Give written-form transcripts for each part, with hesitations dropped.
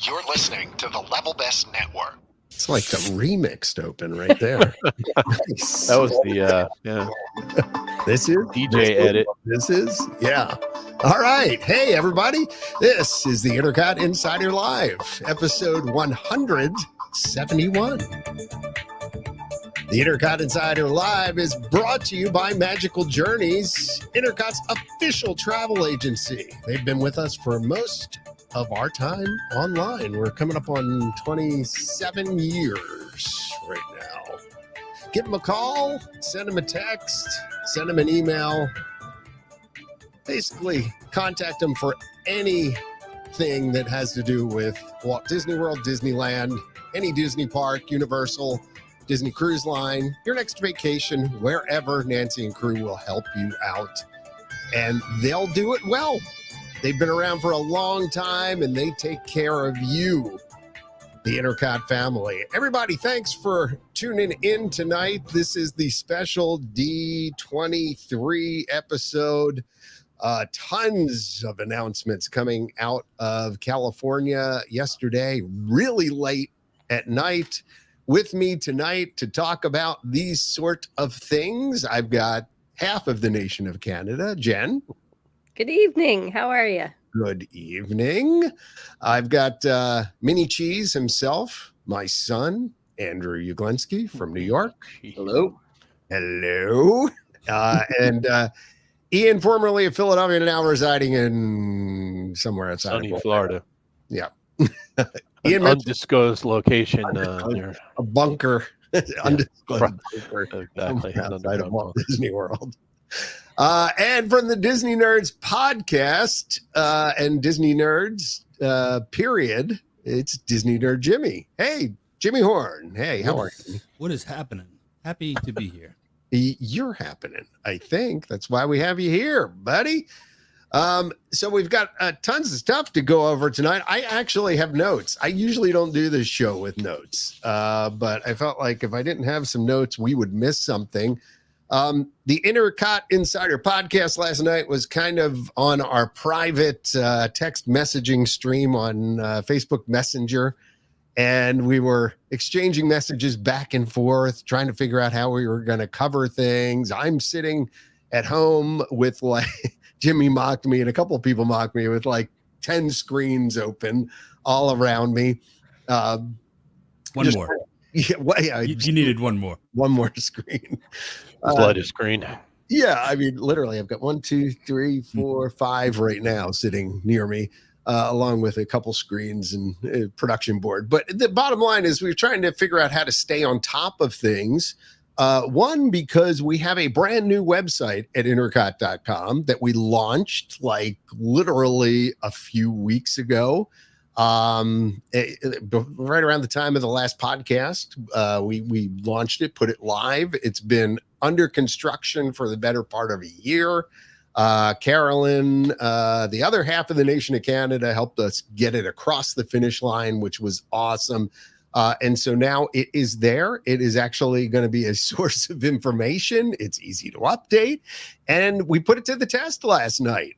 You're listening to the Level Best Network. It's like the remixed open right there. Nice. That was the This is DJ edit. This is All right. Hey, everybody. This is the INTERCOT Insider Live, episode 171. The INTERCOT Insider Live is brought to you by Magical Journeys, INTERCOT's official travel agency. They've been with us for most of our time online. We're coming up on 27 years right now. Give them a call, send them a text, send them an email. Basically, contact them for anything that has to do with Walt Disney World, Disneyland, any Disney park, Universal, Disney Cruise Line, your next vacation, wherever. Nancy and crew will help you out, and they'll do it well. They've been around for a long time, and they take care of you, the INTERCOT family. Everybody, thanks for tuning in tonight. This is the special D23 episode. Tons of announcements coming out of California yesterday, really late at night. With me tonight to talk about these sort of things, I've got half of the nation of Canada, Jen. Good evening. How are you? Good evening. I've got Mini Cheese himself, my son, Andrew Uglenski from New York. Hello. Hello. And Ian, formerly of Philadelphia, now residing in somewhere outside Sunny of Florida. Yeah. An undisclosed location there. A bunker. Undisclosed bunker. Exactly. Outside of Walt Disney World. And from the Disney Nerds podcast and Disney Nerds period, it's Disney Nerd Jimmy. Hey, Jimmy Horn. Hey, how are you? What is happening? Happy to be here. You're happening, I think. That's why we have you here, buddy. So we've got tons of stuff to go over tonight. I actually have notes. I usually don't do this show with notes, but I felt like if I didn't have some notes, we would miss something. The INTERCOT Insider podcast last night was kind of on our private text messaging stream on Facebook Messenger. And we were exchanging messages back and forth, trying to figure out how we were going to cover things. I'm sitting at home with, like, Jimmy mocked me and a couple of people mocked me with like 10 screens open all around me. One more. Yeah, you needed one more. One more screen. Bloody screen. Yeah, I mean, literally, I've got 1, 2, 3, 4, 5 right now sitting near me. Along with a couple screens and a production board. But the bottom line is we're trying to figure out how to stay on top of things. One, because we have a brand new website at intercot.com that we launched like literally a few weeks ago. Right around the time of the last podcast, we launched it, put it live. It's been under construction for the better part of a year. Carolyn, the other half of the nation of Canada, helped us get it across the finish line, which was awesome. And so now it is there. It is actually going to be a source of information. It's easy to update. And we put it to the test last night,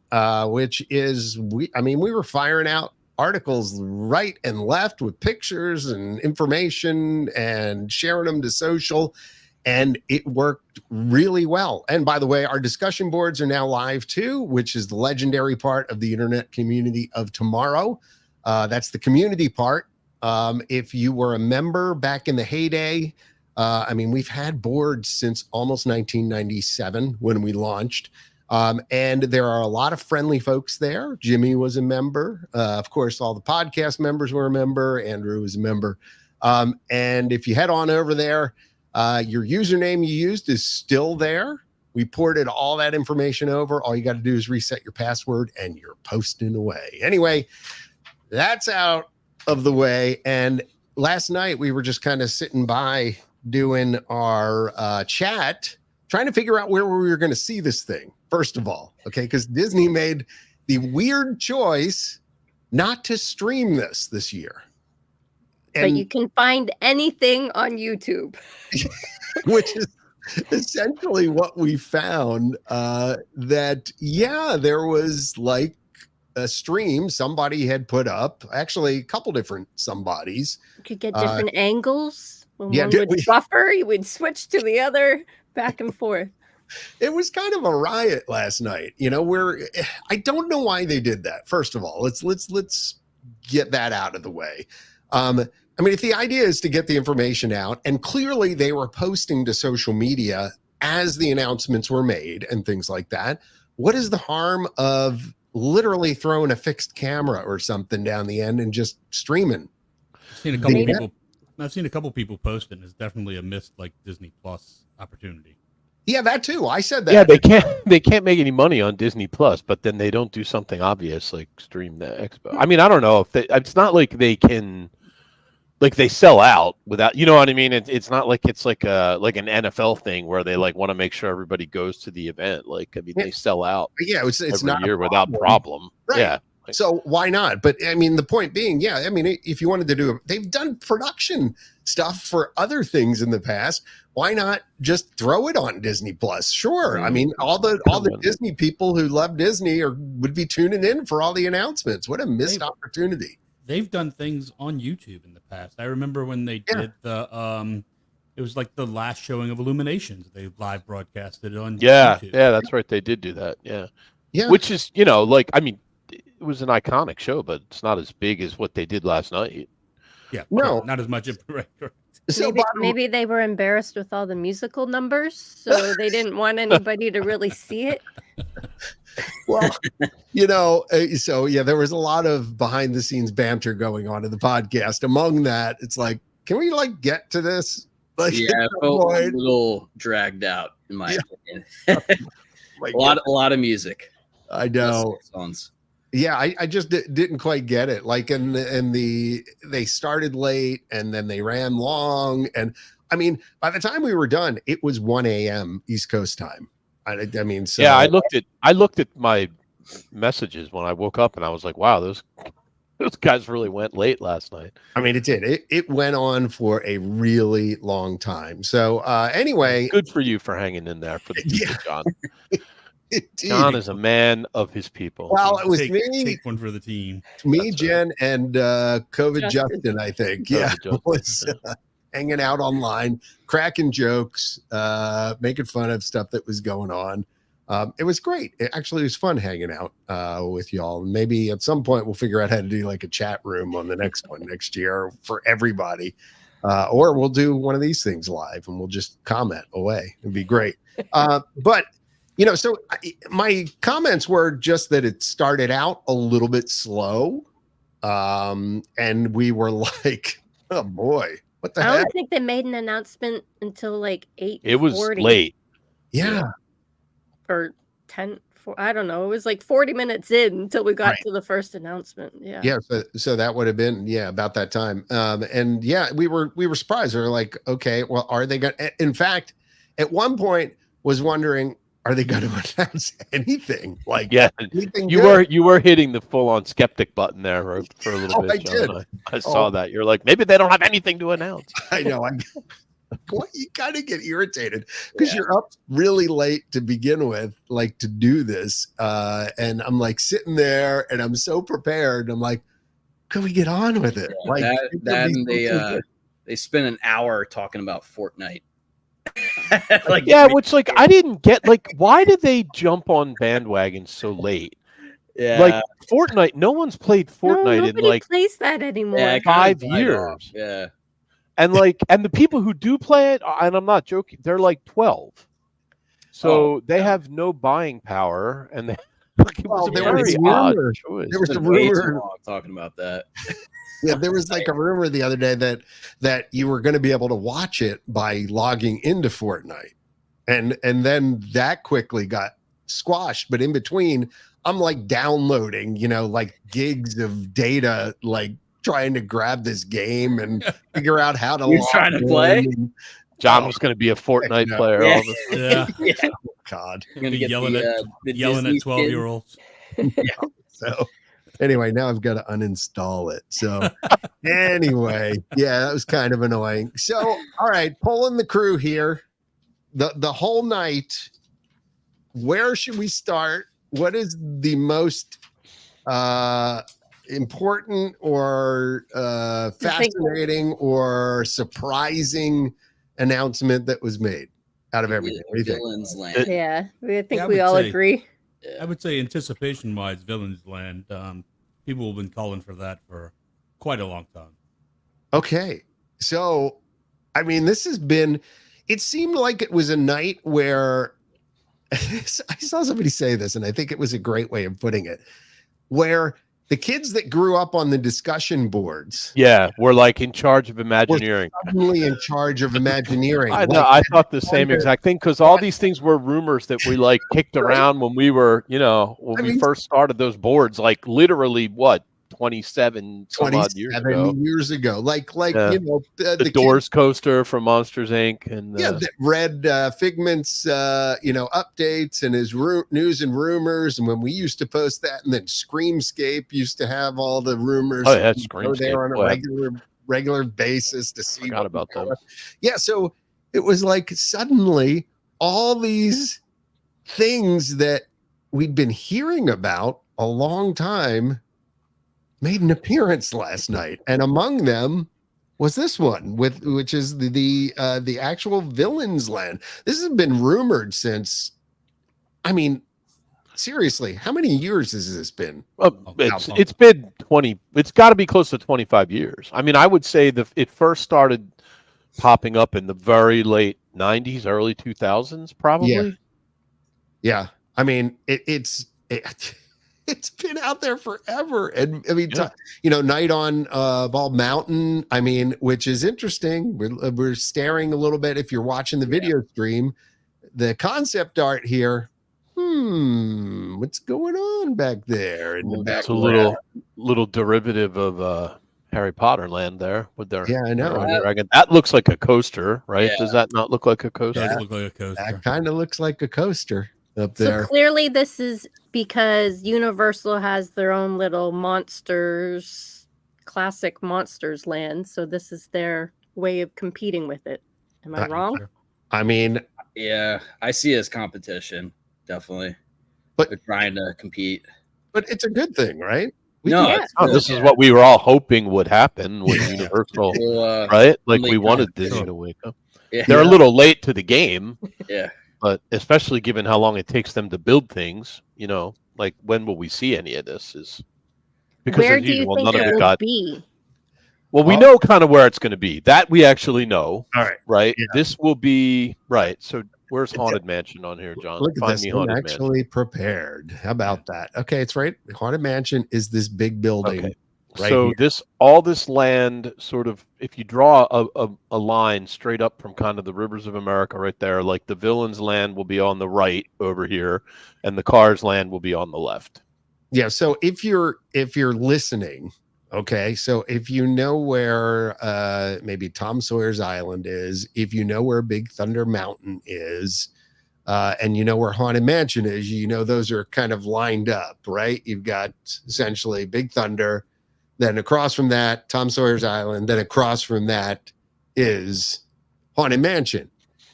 which is, we were firing out articles right and left with pictures and information and sharing them to social. And it worked really well. And by the way, our discussion boards are now live too, which is the legendary part of the internet community of tomorrow. That's the community part. If you were a member back in the heyday, we've had boards since almost 1997 when we launched. And there are a lot of friendly folks there. Jimmy was a member. Of course, all the podcast members were a member. Andrew was a member. And if you head on over there, your username you used is still there. We ported all that information over. All you got to do is reset your password and you're posting away. Anyway, that's out of the way. And last night we were just kind of sitting by doing our chat, trying to figure out where we were going to see this thing, first of all. Okay, because Disney made the weird choice not to stream this year. But you can find anything on YouTube. Which is essentially what we found, that, there was like a stream somebody had put up, actually a couple different somebodies. You could get different angles. When yeah, one would buffer, you would switch to the other, back and forth. It was kind of a riot last night, where I don't know why they did that. First of all, let's get that out of the way. I mean, if the idea is to get the information out, and clearly they were posting to social media as the announcements were made and things like that, what is the harm of literally throwing a fixed camera or something down the end and just streaming? I've seen a couple people post it, and it's definitely a missed Disney Plus opportunity. Yeah, that too. I said that. Yeah, they can't make any money on Disney Plus, but then they don't do something obvious like stream the expo. I mean, I don't know if it's not like they can, they sell out without, you know what I mean? It's not like it's like an NFL thing where they want to make sure everybody goes to the event. They sell out. Yeah, it's every not year without problem. Right. Yeah. So why not? But I mean, the point being, yeah, I mean, if you wanted to do it, they've done production stuff for other things in the past. Why not just throw it on Disney Plus? Sure. I mean, all the Disney people who love Disney would be tuning in for all the announcements. What a missed opportunity. They've done things on YouTube in the past. I remember when they did the it was like the last showing of Illuminations. They live broadcasted it on YouTube. Yeah, that's right. They did do that. Yeah. Yeah. Which is, I mean, it was an iconic show, but it's not as big as what they did last night. Yeah. No. Not as much. Right. So Maybe they were embarrassed with all the musical numbers, so they didn't want anybody to really see it. Well, so yeah, there was a lot of behind the scenes banter going on in the podcast. Among that, it's like, can we get to this? It felt a little dragged out in my opinion. a lot of music. I know. Songs. Yeah, I just didn't quite get it. They started late and then they ran long. And I mean, by the time we were done, it was 1 a.m. East Coast time. I mean, so yeah, I looked at my messages when I woke up and I was like, wow, those guys really went late last night. I mean, it did. It went on for a really long time. So anyway, good for you for hanging in there for the people, John. John is a man of his people. Well, it was take one for the team. Me, Jen, and COVID Justin, I think. Was hanging out online, cracking jokes, making fun of stuff that was going on. It was great. It was fun hanging out with y'all. Maybe at some point we'll figure out how to do a chat room on the next one next year for everybody. Or we'll do one of these things live and we'll just comment away. It'd be great. But so my comments were just that it started out a little bit slow. And we were like, oh boy, what the heck? I don't think they made an announcement until 8:40. It was late. Yeah. Or 10, I don't know. It was 40 minutes in until we got to the first announcement. Yeah. Yeah. So that would have been, about that time. And yeah, we were surprised. We were like, okay, well, are they going to, in fact, at one point was wondering, are they going to announce anything? Anything you were hitting the full on skeptic button there for a little bit. I did. I saw that. You're like, maybe they don't have anything to announce. I know. You kind of get irritated because you're up really late to begin with, to do this. And I'm sitting there and I'm so prepared. I'm like, can we get on with it? They spent an hour talking about Fortnite. Which I didn't get. Why did they jump on bandwagons so late? Yeah, Fortnite. No one's played Fortnite nobody plays that anymore. 5 years. Yeah, and and the people who do play it, and I'm not joking, they're 12, so they have no buying power, and there was a rumor talking about that. Yeah, there was a rumor the other day that you were going to be able to watch it by logging into Fortnite, and then that quickly got squashed. But in between, I'm downloading, gigs of data, trying to grab this game and figure out how to. You're trying to play. John was going to be a Fortnite player. Yeah. Oh, God, going to be yelling at 12-year-olds. So. Anyway, now I've got to uninstall it. So anyway, yeah, that was kind of annoying. So, all right, pulling the crew here. The whole night, where should we start? What is the most important or fascinating or surprising announcement that was made out of everything? What do you think? Villains Land. Yeah, I think I we would all say- agree. I would say anticipation-wise, Villains Land. People have been calling for that for quite a long time. Okay. So, I mean, this has been, it seemed like it was a night where I saw somebody say this, and I think it was a great way of putting it, where the kids that grew up on the discussion boards we're like in charge of Imagineering. suddenly in charge of Imagineering. I know. I thought the same exact thing because all these things were rumors that we like kicked around when we were, when we first started those boards, like literally 27 some odd years ago. Like Yeah. The Doors coaster from Monsters Inc. and that read Figment's updates and his news and rumors, and when we used to post that, and then Screamscape used to have all the rumors. Oh, yeah, go there on a regular basis to see Forgot about them. Yeah, so it was like suddenly all these things that we'd been hearing about a long time made an appearance last night, and among them was this one, which is the actual Villains Land. This has been rumored since. I mean, seriously, how many years has this been? It's been 20. It's got to be close to 25 years. I mean, I would say it first started popping up in the very late 90s, early 2000s, probably. Yeah. I mean, it's been out there forever. And I mean, Night on Bald Mountain, I mean, which is interesting. We're staring a little bit. If you're watching the video stream, the concept art here, what's going on back there in the back? It's a little derivative of Harry Potter Land there with their I know. dragon. That looks like a coaster, right? Yeah. Does that not look like a coaster? Does look like a coaster. That kind of looks like a coaster up there. So clearly this is because Universal has their own little classic monsters land. So this is their way of competing with it. Am I wrong? I mean, yeah, I see it as competition, definitely. But they're trying to compete. But it's a good thing, right? This is what we were all hoping would happen with Universal, right? Like we wanted Disney to wake up. Yeah. They're a little late to the game. Yeah. But especially given how long it takes them to build things, like when will we see any of this? Is because where do you think it will be? Well, we know kind of where it's going to be. That we actually know. All right. Right. Yeah. This will be right. So where's Haunted Mansion on here, John? Look at Find this. me I'm Haunted actually Mansion. prepared. How about that? Okay, it's right. Haunted Mansion is this big building. Okay. Right So here. all this land sort of, if you draw a line straight up from kind of the rivers of America right there, like the Villains Land will be on the right over here, and the Cars Land will be on the left. Yeah. So if you're listening, okay. So if you know where maybe Tom Sawyer's Island is, if you know where Big Thunder Mountain is, and you know where Haunted Mansion is, those are kind of lined up, right? You've got essentially Big Thunder. Then across from that, Tom Sawyer's Island. Then across from that is Haunted Mansion.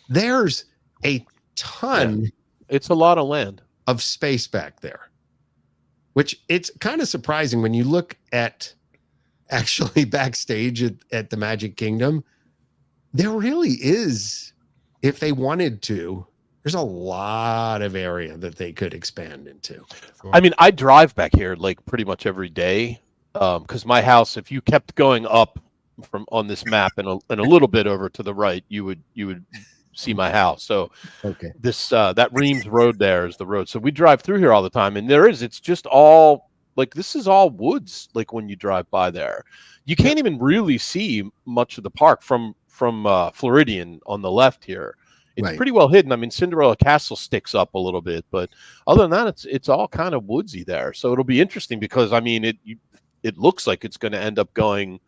There's a ton. It's a lot of land of space back there, which it's kind of surprising when you look at actually backstage at the Magic Kingdom. There really is, if they wanted to, there's a lot of area that they could expand into. Sure. I mean, I drive back here like pretty much every day. Because my house, if you kept going up from on this map and a little bit over to the right, you would see my house. So this that Reams Road there is the road. So we drive through here all the time, and it's just all like this is all woods. Like when you drive by there, you can't even really see much of the park from Floridian on the left here. It's pretty well hidden. I mean, Cinderella Castle sticks up a little bit, but other than that, it's all kind of woodsy there. So it'll be interesting because I mean it looks like it's going to end up going,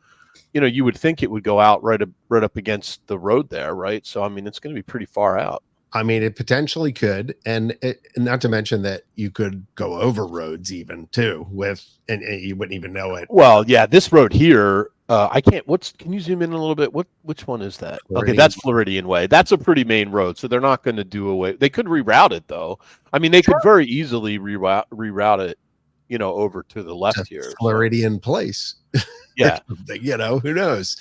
you would think it would go out right up against the road there, right? So, I mean, it's going to be pretty far out. I mean, it potentially could. And not to mention that you could go over roads even too and you wouldn't even know it. Well, yeah, this road here, can you zoom in a little bit? Which one is that? Floridian. Okay, that's Floridian Way. That's a pretty main road. So they're not going to do away. They could reroute it though. I mean, they could very easily reroute it over to the left here. Floridian place. Yeah. Who knows?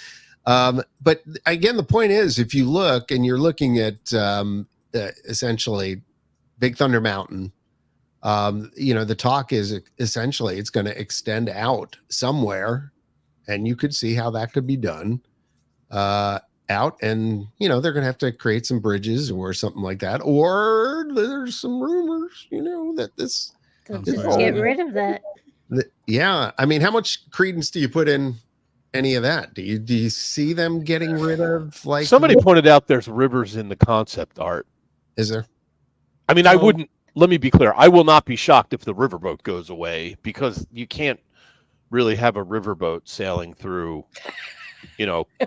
But again, the point is, if you look and you're looking at essentially Big Thunder Mountain, the talk is essentially it's going to extend out somewhere, and you could see how that could be done out. And, they're going to have to create some bridges or something like that. Or there's some rumors, that this. Just get rid of that. Yeah. I mean, how much credence do you put in any of that? Do you see them getting rid of like somebody pointed out there's rivers in the concept art? Is there? I mean, I wouldn't. Let me be clear. I will not be shocked if the riverboat goes away, because you can't really have a riverboat sailing through,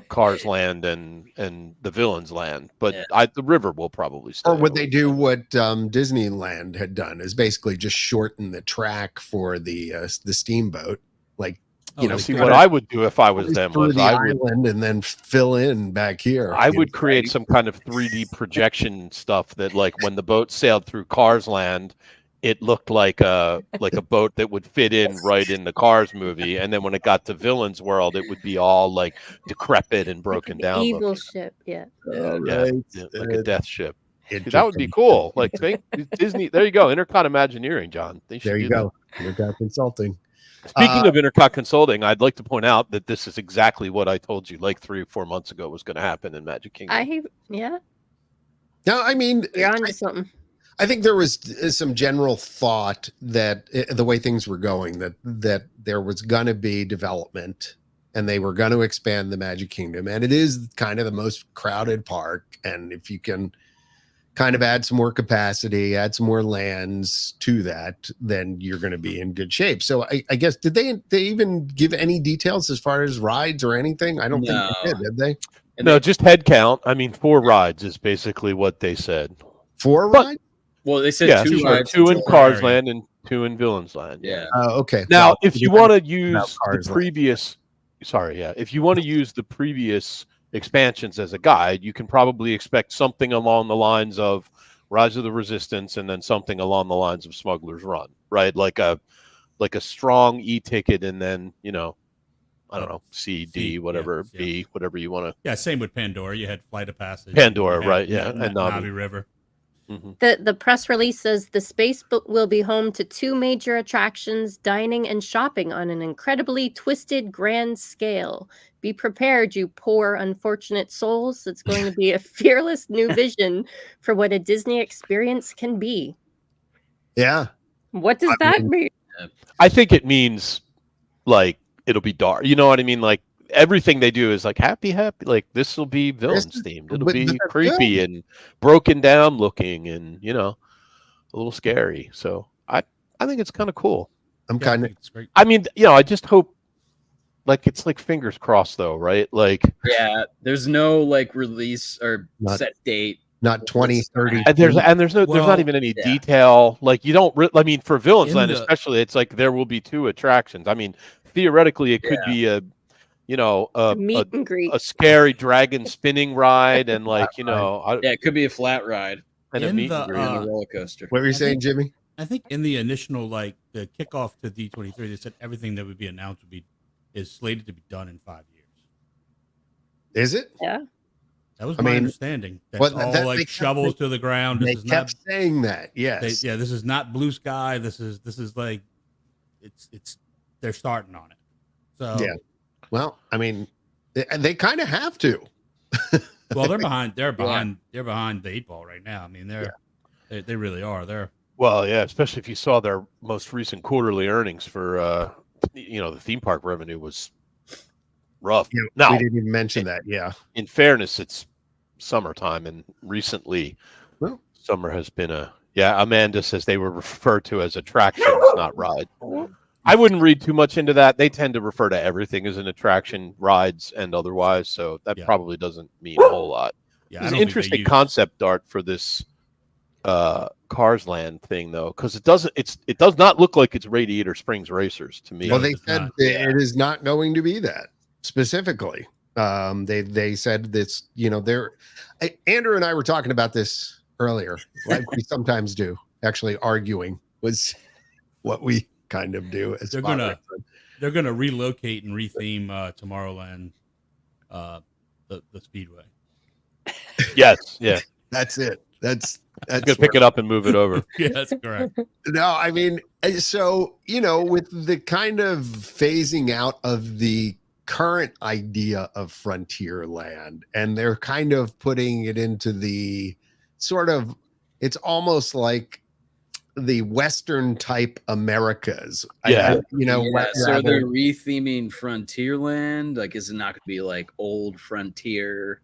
Cars Land and the Villains Land. But the river will probably stay. Or would they do what Disneyland had done, is basically just shorten the track for the steamboat, like. See, what I would do if I was them was I would and then fill in back here. I would create some kind of 3D projection stuff that, like, when the boat sailed through Cars Land, it looked like a boat that would fit in right in the Cars movie, and then when it got to Villains World, it would be all like decrepit and broken down. Evil ship, yeah, right. Like a death ship. That would be cool. Like, Disney. There you go, Intercot Imagineering, John. There you go. Intercot Consulting. Speaking of Intercot Consulting, I'd like to point out that this is exactly what I told you like 3 or 4 months ago was going to happen in Magic Kingdom. No, I mean, you're onto something. I think there was some general thought that the way things were going, that there was going to be development and they were going to expand the Magic Kingdom. And it is kind of the most crowded park. And if you can kind of add some more capacity, add some more lands to that, then you're going to be in good shape. So I guess, did they even give any details as far as rides or anything? I don't think they did they? No, just head count. I mean, 4 rides is basically what they said. 4 rides? Well, they said 2 rides. 2 in Cars Land and 2 in Villains Land. Yeah. Okay. Now, if you want to use the previous, if you want to use the previous expansions as a guide, you can probably expect something along the lines of Rise of the Resistance, and then something along the lines of Smuggler's Run, right? Like a strong e-ticket, and then I don't know, C, D, whatever, B, whatever you want to. Yeah, same with Pandora. You had Flight of Passage. Pandora, right? Yeah, and Navi River. Mm-hmm. The press release says the space will be home to 2 major attractions, dining and shopping on an incredibly twisted grand scale. Be prepared, you poor, unfortunate souls. It's going to be a fearless new vision for what a Disney experience can be. Yeah. What does that mean? I think it means, like, it'll be dark. You know what I mean? Like, everything they do is like happy. Like, this will be Villains themed. It'll be creepy and broken down looking, and a little scary. So I think it's kind of cool. I mean, I just hope, like, it's like fingers crossed though, right? Like, yeah, there's no like release or set date. Not 2030. And there's not even any detail. Like, you don't. I mean, for Villains Land especially, it's like there will be 2 attractions. I mean, theoretically, it could be a meet and greet, a scary dragon spinning ride, and like it could be a flat ride and a meet and greet and a roller coaster. What were you saying, Jimmy? I think in the initial, like, the kickoff to D23, they said everything that would be announced is slated to be done in 5 years. Is it? Yeah. That was my understanding. That's all like shovels to the ground. They kept saying that. Yes. This is not blue sky. This is like, it's they're starting on it. So yeah. Well, I mean, they kind of have to. Well, they're behind. They're behind the 8 ball right now. I mean, they really are. Well, yeah, especially if you saw their most recent quarterly earnings for the theme park revenue was rough. Yeah, now, we didn't even mention that. Yeah. In fairness, it's summertime, and recently summer has been Amanda says they were referred to as attractions, not rides. I wouldn't read too much into that. They tend to refer to everything as an attraction, rides and otherwise, so that probably doesn't mean a whole lot. Yeah, it's an interesting concept art for this Cars Land thing, though, because it does not look like it's Radiator Springs Racers to me. Well, they said it is not going to be that specifically. They said this, Andrew and I were talking about this earlier, like we sometimes do, actually arguing was what we kind of do. As They're gonna relocate and retheme Tomorrowland, the Speedway. Yes, yeah. That's it. That's Gonna pick it up and move it over. Yeah, that's correct. No, I mean, so with the kind of phasing out of the current idea of Frontierland, and they're kind of putting it into the sort of, it's almost like the Western type Americas. Yeah. So they're retheming Frontierland. Like, is it not going to be like old Frontier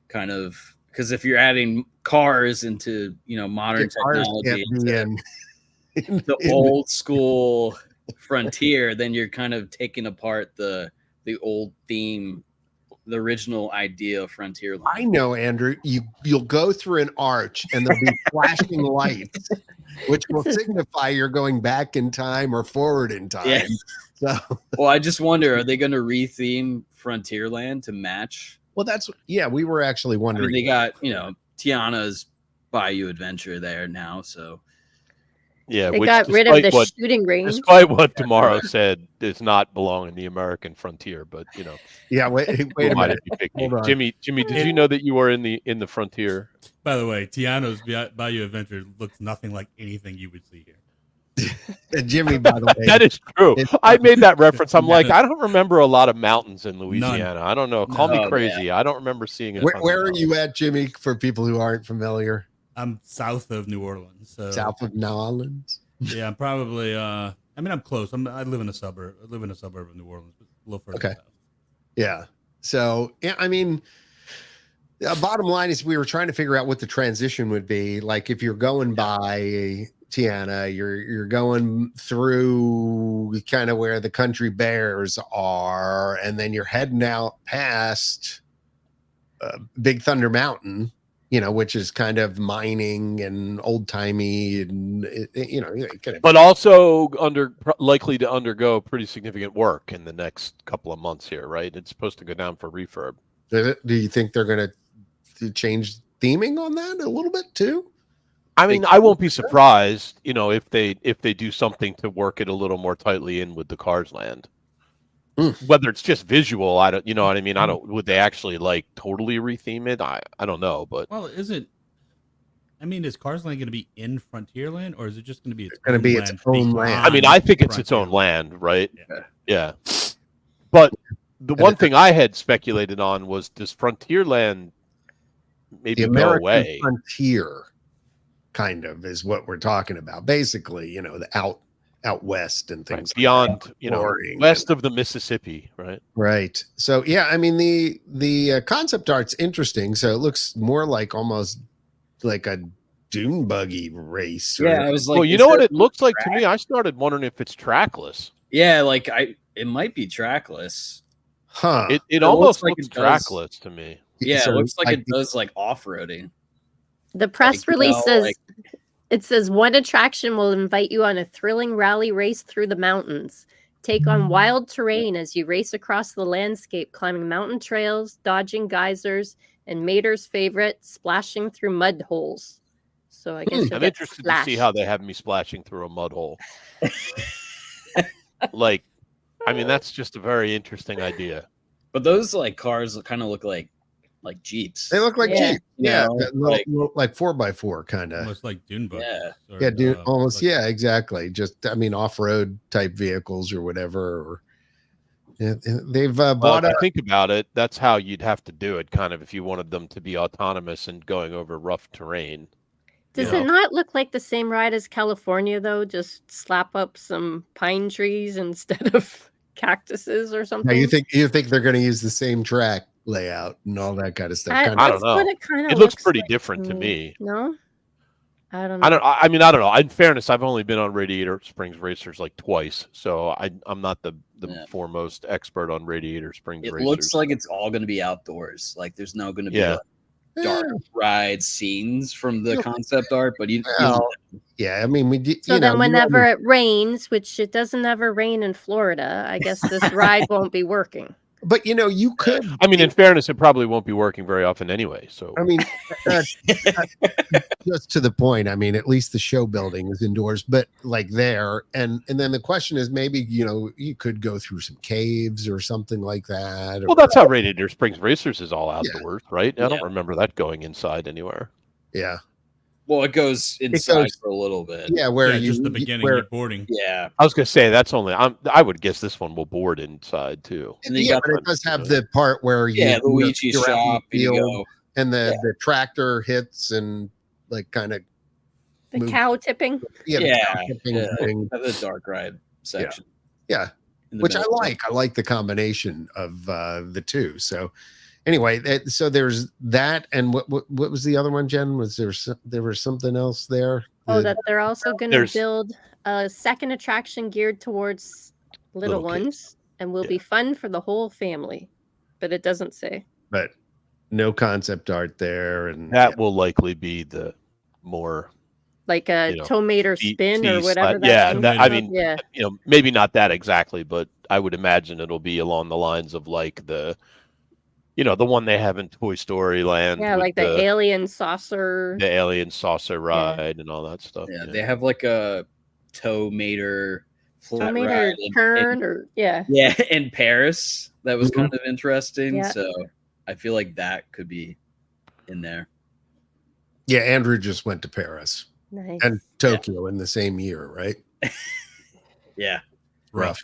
kind of? Because if you're adding cars into modern technology, the old school Frontier, then you're kind of taking apart the old theme, the original idea of Frontierland. I know, Andrew. You'll go through an arch and there'll be flashing lights, which will signify you're going back in time or forward in time. Yeah. So, well, I just wonder, are they going to retheme Frontierland to match? Well, we were actually wondering. I mean, they got, Tiana's Bayou Adventure there now, so. Yeah, they got rid of the shooting range. Despite what Tomorrow said, does not belong in the American frontier, but Yeah, wait a minute. Hold on. Jimmy, did you know that you were in the frontier? By the way, Tiana's Bayou Adventure looks nothing like anything you would see here. Jimmy, by the way, that is true. I made that reference. I'm like, I don't remember a lot of mountains in Louisiana. None. I don't know. Call me crazy. Yeah. I don't remember seeing it. Where are you at, Jimmy? For people who aren't familiar, I'm south of New Orleans. So. South of New Orleans. Yeah, I'm probably. I mean, I'm close. I live in a suburb. I live in a suburb of New Orleans, but a little further south. Yeah. So I mean. Bottom line is we were trying to figure out what the transition would be. Like if you're going by Tiana, you're going through kind of where the country bears are, and then you're heading out past Big Thunder Mountain, which is kind of mining and old timey, and but also likely to undergo pretty significant work in the next couple of months here, right? It's supposed to go down for refurb. Do you think they're going to change theming on that a little bit too? I mean, I won't be surprised, if they do something to work it a little more tightly in with the Cars Land. Whether it's just visual, I don't, you know what I mean? Would they actually like totally retheme it? I don't know, but is Cars Land going to be in Frontierland, or is it just going to be its own land? I mean, I think it's its own land, right? Yeah. But the one thing I had speculated on was, does Frontierland maybe the American go away? Frontier kind of is what we're talking about. Basically, the out west and things right. Beyond, west of the Mississippi, right? Right. So yeah, I mean the concept art's interesting. So it looks more like almost like a dune buggy race. Yeah, I was like, well, you know what it looks like to me? I started wondering if it's trackless. Yeah, like it might be trackless. Huh. It almost looks trackless to me. Yeah, so it looks like it does like off-roading. The press release says it says one attraction will invite you on a thrilling rally race through the mountains. Take on wild terrain as you race across the landscape, climbing mountain trails, dodging geysers, and Mater's favorite, splashing through mud holes. So I guess I'm interested to see how they have me splashing through a mud hole. Like, I mean, that's just a very interesting idea. But those like cars kind of look like Jeeps. They look like Jeeps. Yeah, like 4x4 kind of. Almost like dune buggies. Yeah, dune. Almost. Yeah, exactly. Just off-road type vehicles or whatever. They've bought. If you think about it, that's how you'd have to do it, kind of, if you wanted them to be autonomous and going over rough terrain. Does it not look like the same ride as California though? Just slap up some pine trees instead of cactuses or something. No, you think they're going to use the same track layout and all that kind of stuff? I don't know. It looks pretty different to me. No, I don't know. I mean, I don't know. In fairness, I've only been on Radiator Springs racers like twice, so I'm not the foremost expert on Radiator Springs racers. It looks like it's all going to be outdoors. Like there's no going to be dark ride scenes from the concept art, but I mean, we did. So then, whenever it rains, which it doesn't ever rain in Florida, I guess this ride won't be working. But you could. I mean, in fairness, it probably won't be working very often anyway. So I mean, just to the point. I mean, at least the show building is indoors, but like there, and then the question is maybe you could go through some caves or something like that. well, that's how Radiator Springs Racers is all Yeah. outdoors, right? I Yeah. don't remember that going inside anywhere. Yeah, Well, it goes inside goes- for a little bit. yeah. Where just the beginning, where, you're boarding. Yeah. I was gonna say that's only. I would guess this one will board inside too. And then you yeah, got but it does have the part where Luigi's you're out in the shop. And you field, go. and the tractor hits and like kind of The move- cow tipping. the Yeah, cow tipping yeah. thing. Have the dark ride section. Yeah. in the Which I middle. like. I like the combination of the two. So anyway, so there's that, and what was the other one, Jen? Was there was something else there? Oh, that they're also going to There's- build a second attraction geared towards little Little kids. ones and will Yeah. be fun for the whole family. But it doesn't say. But no concept art there, and That will likely be the more Like a tomato spin or whatever. Yeah, thing that, is I called. mean, yeah. Maybe not that exactly, but I would imagine it'll be along the lines of like the one they have in Toy Story Land. Yeah, with like the alien saucer. the alien saucer ride and all that stuff. Yeah, they have like a tomater flat Tomato ride turn or yeah. yeah, in Paris. That was Mhm. kind of interesting. Yeah. So I feel like that could be in there. yeah, Andrew just went to Paris Nice. and Tokyo in the same year, right? Yeah. Rough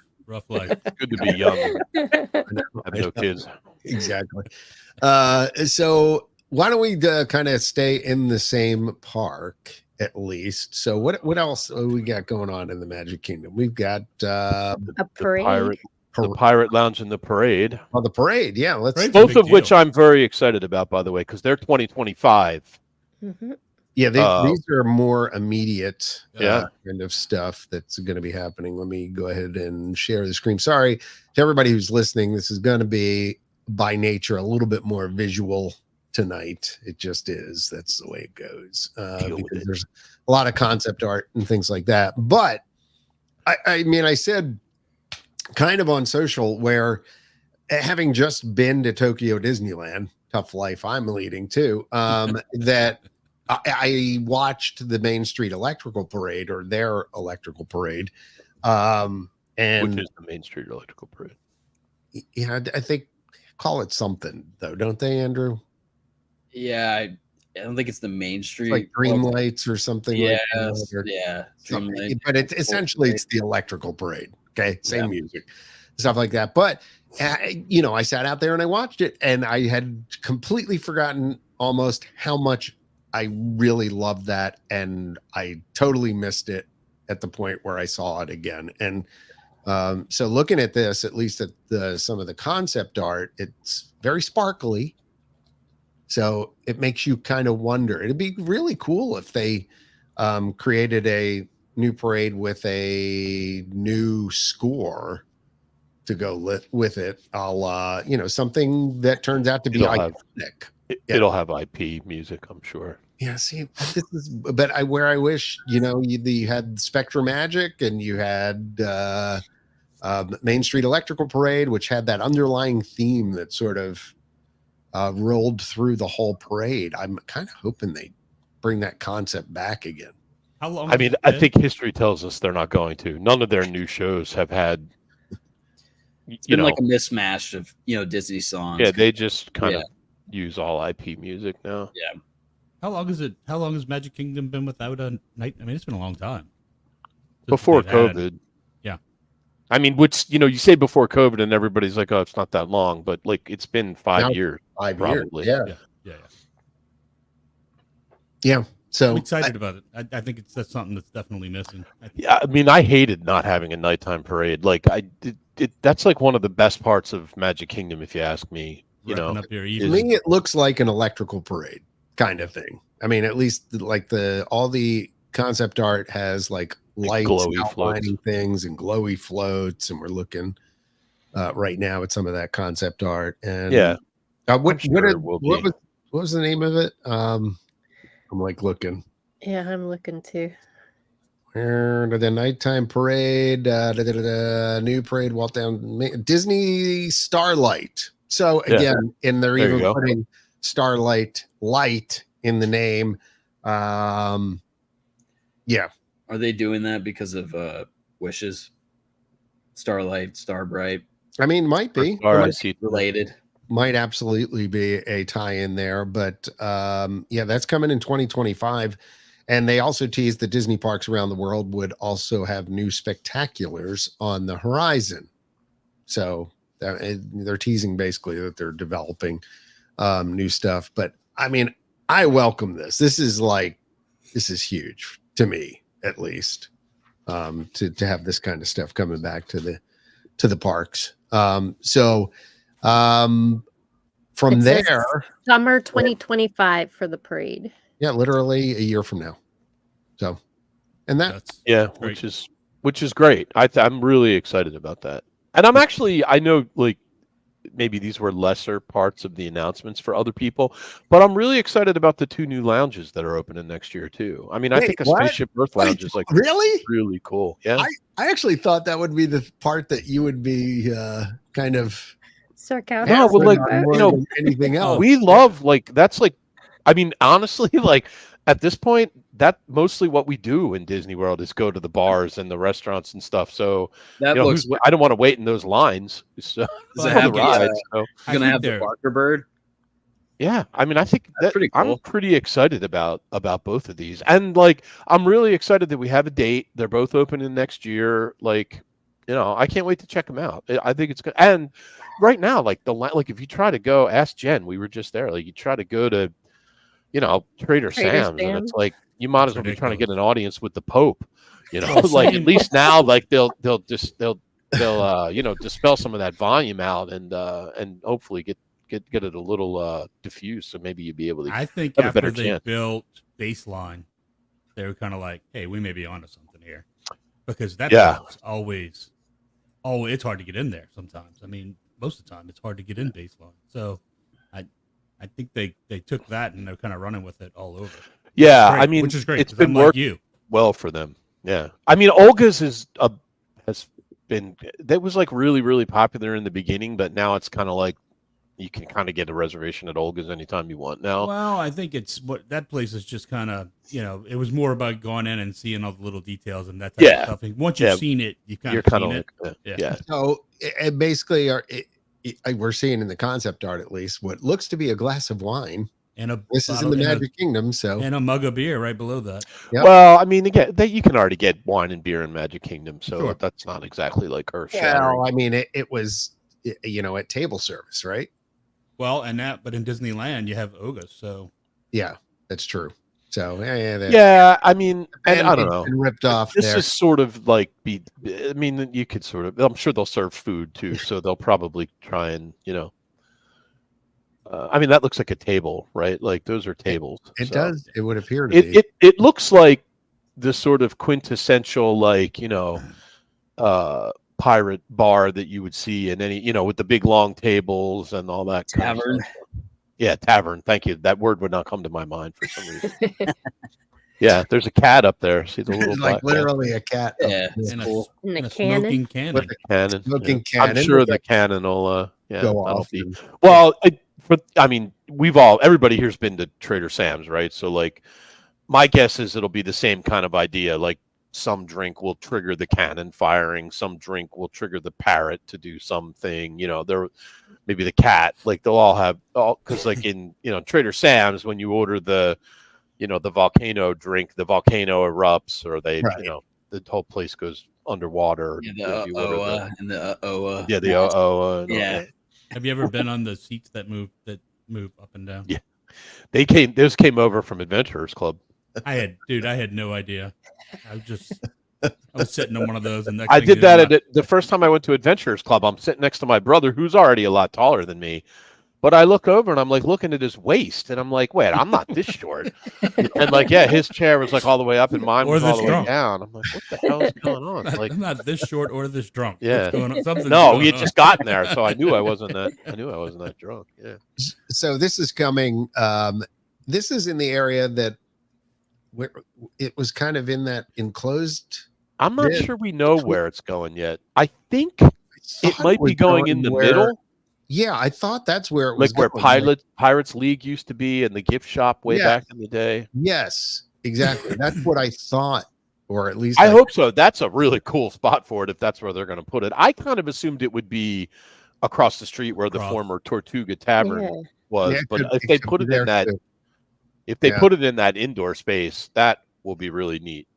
life. It's good to be young and have I no know. kids. Exactly. So why don't we kind of stay in the same park at least? So what else we got going on in the Magic Kingdom? We've got a The parade. Pirate Lounge and the Parade, the parade. Yeah, let's. Parade's a both big of which deal. I'm very excited about, by the way, because they're 2025. Mhm. Yeah, Uh, these are more immediate Yeah. kind of stuff that's going to be happening. Let me go ahead and share the screen. Sorry to everybody who's listening. This is going to be by nature a little bit more visual tonight. It just is. That's the way it goes. Deal with Because it. there's a lot of concept art and things like that. But I mean, I said kind of on social where having just been to Tokyo Disneyland, tough life I'm leading too, that I watched the Main Street Electrical Parade or their electrical parade. And Which is the Main Street Electrical Parade. yeah, I think call it something though, don't they, Andrew? Yeah, I don't think it's the Main Street. It's like Dream Lights or something Yeah, like that. Or yeah. Dream something. Lights. But it's essentially it's the electrical parade. Okay, same music, stuff like that. But I sat out there and I watched it, and I had completely forgotten almost how much I really loved that, and I totally missed it at the point where I saw it again. And so looking at this, at least at some of the concept art, it's very sparkly. So it makes you kind of wonder. It'd be really cool if they created a new parade with a new score to go with it. Something that turns out to be It'll have- iconic. It'll have IP music, I'm sure. Yeah, see, this is, but where I wish, you had Spectrum Magic and you had Main Street Electrical Parade, which had that underlying theme that sort of rolled through the whole parade. I'm kind of hoping they bring that concept back again. How long? I has mean, it I been? think history tells us they're not going to. None of their new shows have had, It's been like a mismatch of Disney songs. yeah, they just kind of use all IP music now. How long is it? How long has Magic Kingdom been without a night? I mean, it's been a long time. Since Before they've had- COVID. Yeah. I mean, which, you say before COVID and everybody's like, oh, it's not that long, but like it's been 5 Now- years. 5 Probably. years. Yeah. Yeah. So I'm excited about it. I think that's something that's definitely missing. Yeah, I mean, I hated not having a nighttime parade. Like that's like one of the best parts of Magic Kingdom, if you ask me. Wrapping up your to evening. me, it looks like an electrical parade kind of thing. I mean, at least like all the concept art has like lights glowy outlining floats. things and glowy floats, and we're looking right now at some of that concept art. And Yeah, what sure it will be. what was the name of it? I'm like looking. Yeah, I'm looking too. Where the nighttime parade, new parade, walk down Disney Starlight. So again, and they're There you even go. putting Starlight light in the name. Yeah. Are they doing that because of wishes? Starlight, Starbright. I mean, might be. All It right, see. Related. might absolutely be a tie-in there, but yeah, that's coming in 2025. And they also teased that Disney parks around the world would also have new spectaculars on the horizon. So they're teasing basically that they're developing new stuff. But I mean, I welcome this. This is huge to me, at least, to have this kind of stuff coming back to the parks. From It says there, summer 2025 for the parade. yeah, literally a year from now. So, and that, That's Yeah, great. which is great. I'm really excited about that. And I'm actually, I know, like, maybe these were lesser parts of the announcements for other people, but I'm really excited about the 2 new lounges that are opening next year too. I mean, I Wait, think a what? Spaceship Earth lounge is like really? really cool. Yeah. I actually thought that would be the part that you would be kind of Sarcastic. No, but like, more you know, than anything else. we love, like, that's like, I mean, honestly, like at this point, that mostly what we do in Disney World is go to the bars and the restaurants and stuff. So That you know, looks. I don't want to wait in those lines. So Does it for have the the, ride. So I gonna think have the they're- Barker Bird? yeah, I mean, I think That's that pretty cool. I'm pretty excited about both of these, and like I'm really excited that we have a date. They're both opening next year. Like, you know, I can't wait to check them out. I think it's good. And right now, like if you try to go, ask Jen. We were just there. Like, you try to go to, you know, Trader Sam's, and it's like you might as well be trying to get an audience with the Pope. You know, Well, like same. at least now, like they'll you know, dispel some of that volume out and hopefully get it a little diffused, so maybe you'd be able to I think have a after better they chance. built Baseline, they were kind of like, "Hey, we may be onto something here," because that Yeah. is always, it's hard to get in there sometimes. I mean, most of the time, it's hard to get in Baseline. So, I think they took that and they're kind of running with it all over. Yeah, Great, I mean, which is great. it's 'Cause been unlike working you. well for them. Yeah, I mean, Olga's has been, that was like really, really popular in the beginning, but now it's kind of like you can kind of get a reservation at Olga's anytime you want now. Well, I think it's what that place is just kind of, you know, it was more about going in and seeing all the little details and that type of stuff. And once you've seen it, You're you've kind seen of it. like, Yeah. yeah. So it basically we're seeing in the concept art, at least, what looks to be a glass of wine. And This is in the Magic Kingdom, so and a mug of beer right below that. Yep. Well, I mean, again, you can already get wine and beer in Magic Kingdom, so Sure. that's not exactly like earth shattering. well, I mean, it was, you know, at table service, right? Well, but in Disneyland you have Ogas, so Yeah, that's true. So Yeah, I mean, and I don't know. been ripped off. This there. is sort of like I mean, you could sort of. I'm sure they'll serve food too, so they'll probably try and, you know. I mean, that looks like a table, right? Like those are tables. It so. does. It would appear to be. It looks like the sort of quintessential, like, you know, pirate bar that you would see in any, you know, with the big long tables and all that kind of Tavern. stuff. Yeah, tavern. Thank you. That word would not come to my mind for some reason. Yeah, there's a cat up there. See the little It's like black cat? literally a cat. Yeah, and cool. In and a a cannon. smoking cannon. With a Cannon. smoking yeah. I'm cannon sure with the a- cannon will go that'll off. be- and- Well, I mean, everybody here's been to Trader Sam's, right? So like, my guess is it'll be the same kind of idea. Like, some drink will trigger the cannon firing, some drink will trigger the parrot to do something. You know, maybe the cat. Like they'll all have because like in, you know, Trader Sam's, when you order the, you know, the volcano drink, the volcano erupts, or they, Right. you know, the whole place goes underwater. Yeah, if you order the and the Oa. yeah, the and all Yeah. that. Have you ever been on the seats that move up and down? Yeah. Those came over from Adventurers Club. I had no idea. I was sitting on one of those, and next I thing did you that know, the first time I went to Adventurers Club. I'm sitting next to my brother, who's already a lot taller than me. But I look over and I'm like looking at his waist, and I'm like, wait, I'm not this short. And like, yeah, his chair was like all the way up, and mine Or was all this the way drunk. down. I'm like, what the hell is going on? Like, I'm not this short or this drunk. Yeah. What's going on? Something's no, going we had on. just gotten there, so I knew I wasn't that drunk. Yeah. So this is coming. This is in the area that where it was kind of in that enclosed. I'm not Yeah. sure we know where it's going yet. I think I it thought might was be going in the where- middle, Yeah, I thought that's where it was like where going. Pirates League used to be and the gift shop way Yeah. back in the day. Yes, exactly. That's what I thought, or at least I hope so. That's a really cool spot for it if that's where they're going to put it. I kind of assumed it would be across the street where the former Tortuga Tavern Yeah. was, Yeah, but it if they could put be it there in that, too. if they Yeah. put it in that indoor space, that will be really neat.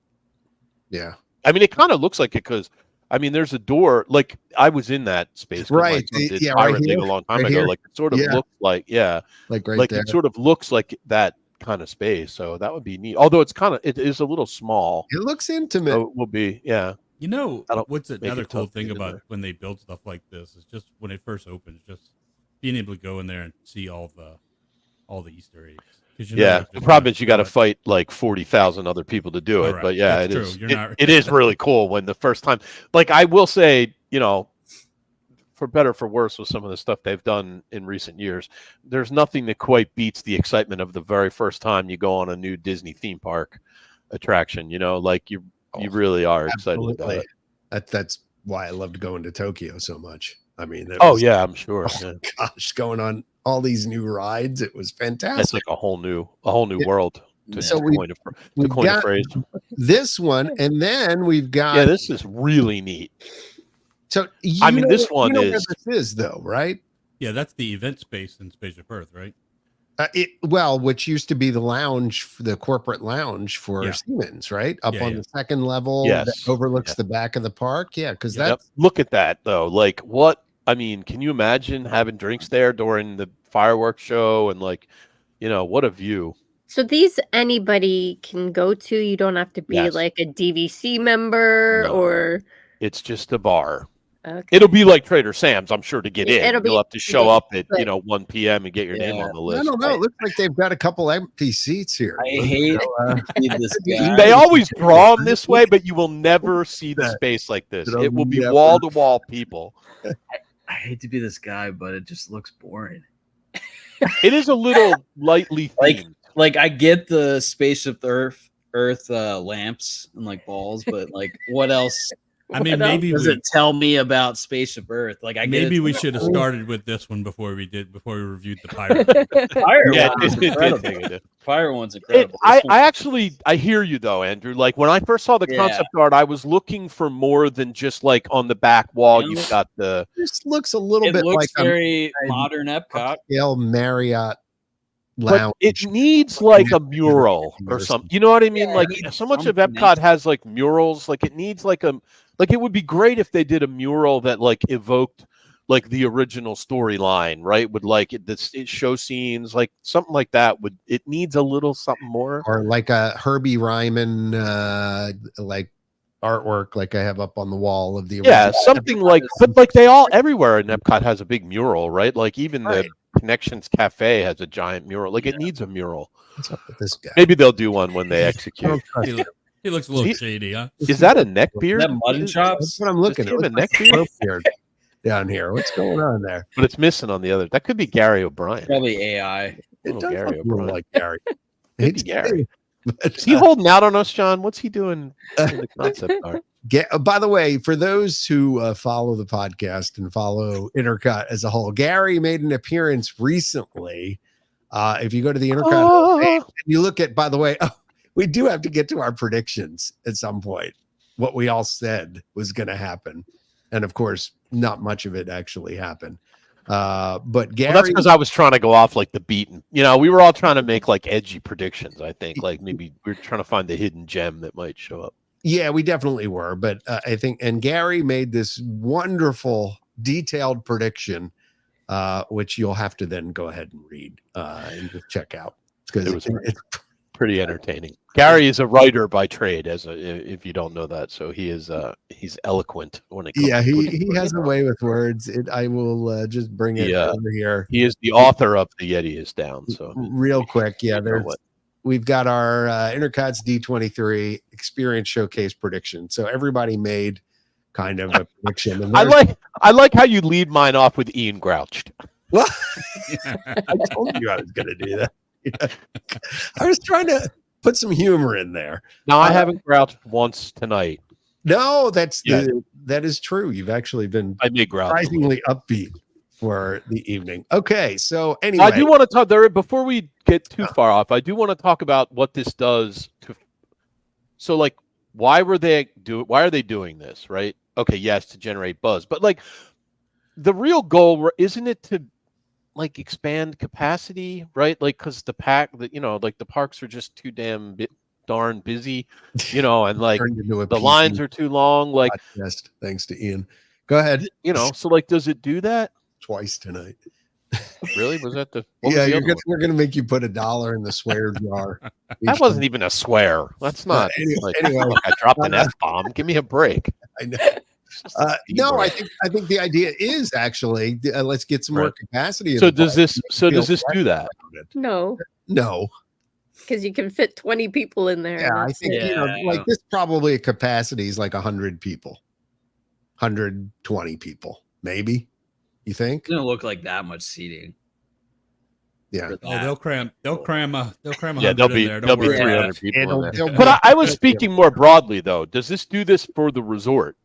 Yeah, I mean, it kind of looks like it because, I mean, there's a door. Like I was in that space. 'Cause my Right. son did Yeah, right Pirate League here. a long time Right ago. here. Like it sort of Yeah. looks like, yeah, like right like there. it sort of looks like that kind of space. So that would be neat. Although it is a little small. It looks intimate. So it will be, yeah. You know, That'll what's make another it cool tough to thing get in about there. when they build stuff like this is just when it first opens, just being able to go in there and see all the Easter eggs. 'Cause you know Yeah, they're the just problem gonna is you got to do it. fight like 40,000 other people to do it. Correct. But yeah, That's it true. is. You're It, not- it is really cool when the first time. Like I will say, you know, for better or for worse, with some of the stuff they've done in recent years, there's nothing that quite beats the excitement of the very first time you go on a new Disney theme park attraction. You know, like you really are excited about Absolutely. it. That's why I loved going to Tokyo so much. I mean, that Oh was- yeah, I'm sure. Oh, Yeah. gosh, going on all these new rides, it was That's fantastic. like a whole new Yeah. world. To So coin we've a got phrase. this one, and then we've got. Yeah, this is really neat. So I mean, this one you know where is- this is though, right? Yeah, that's the event space in Spaceship Earth, right? Which used to be the lounge, the corporate lounge for Yeah. Siemens, right? Up Yeah, on yeah. the second level Yes. that overlooks Yeah. the back of the park. Yeah, because Yep. that's Look at that though. Like what I mean, can you imagine having drinks there during the fireworks show and like, you know, what a view. So these anybody can go to. You don't have to be Yes. like a DVC member No. or It's just a bar. okay. It'll be like Trader Sam's, I'm sure, to get in. It'll You'll be- have to show yeah, up at, but- 1 p.m. and get your name Yeah. on the I list. don't know. It looks like they've got a couple empty seats here. I hate this guy. They always draw them this way, but you will never see the space like this. It'll It will be never- wall to wall people. I hate to be this guy, but it just looks boring. It is a little lightly Like- themed. Like I get the spaceship Earth lamps and like balls, but like what else? I mean, what else maybe does we- it tell me about Spaceship Earth? Like I get Maybe it's we like, should have oh, started with this one before we reviewed the pirate. Fire Yeah, one's it did incredible. take it. Fire one's incredible. I hear you though, Andrew. Like when I first saw the Yeah. concept art, I was looking for more than just like on the back wall. You You've know, got the This looks a little It bit looks like very a modern Epcot. upscale Marriott but lounge. it needs like a mural Or or something. You know what I mean? Yeah, it Like needs so much of something Epcot nice. has like murals. Like it needs like it would be great if they did a mural that like evoked like the original storyline, right? Would like it show scenes, like something like that. It needs a little something more? Or like a Herbie Ryman like artwork like I have up on the wall of the Yeah, original. something like, but like everywhere in Epcot has a big mural, right? Like even Right. the Connections Cafe has a giant mural. Like it needs a mural. What's up with this guy? Maybe they'll do one when they I execute. don't trust He, him. he looks a little He- shady, huh? Is that a neck beard? Is that mutton That's chops? what I'm looking Does at. he have a What's neck my throat beard down here? What's going on there? But it's missing on the other. That could be Gary O'Brien. Probably AI. It Oh, does Gary look a little O'Brien. like Gary. Could be It's Gary. But, Is he holding out on us, John? What's he doing in the concept art? by the way, for those who follow the podcast and follow Intercot as a whole, Gary made an appearance recently. If you go to the Intercot page, and you look at, by the way, we do have to get to our predictions at some point. What we all said was going to happen, and of course, not much of it actually happened. But Gary, Well, that's because I was trying to go off like the beaten. We were all trying to make like edgy predictions. I think like maybe we're trying to find the hidden gem that might show up. yeah, we definitely were. But I think, and Gary made this wonderful, detailed prediction, which you'll have to then go ahead and read and just check out because It was pretty entertaining. Gary is a writer by trade, if you don't know that. So he's eloquent when it comes. yeah, to he has a way with words. I will just bring it Yeah. over here He is the author of The Yeti is Down. So real quick. Yeah, you know what. we've got our Intercot's D23 Experience Showcase prediction. So everybody made kind of a prediction. And I there's- like how you lead mine off with Ian Grouched. Well, I told you I was going to do that. I was trying to put some humor in there. Now I haven't grouched once tonight. No, that is true. You've actually been I may grouch surprisingly upbeat for the evening. Okay, so anyway, I do want to talk there before we get too far off. I do want to talk about what this does to. So, like, why are they doing this? Right? Okay, yes, to generate buzz, but like, the real goal isn't it to like expand capacity, right? Like, because the parks are just too darn busy, and like the lines are too long. Like, podcast, thanks to Ian. Go ahead. So like, does it do that? Twice tonight. Really? Was that the? Yeah, we're gonna make you put $1 in the swear jar. That wasn't even a swear. That's not. Anyway, I dropped an F-bomb. Give me a break. I know. No, I think the idea is actually let's get some more capacity. So does this do that? No, because you can fit 20 people in there. Yeah, I think like this probably a capacity is like 100 people, 120 people, maybe. You think? It's gonna look like that much seating. Yeah. Oh, they'll cram. They'll cram. Yeah, there'll be 300 people in there. And But I was speaking more broadly, though. Does this do this for the resort?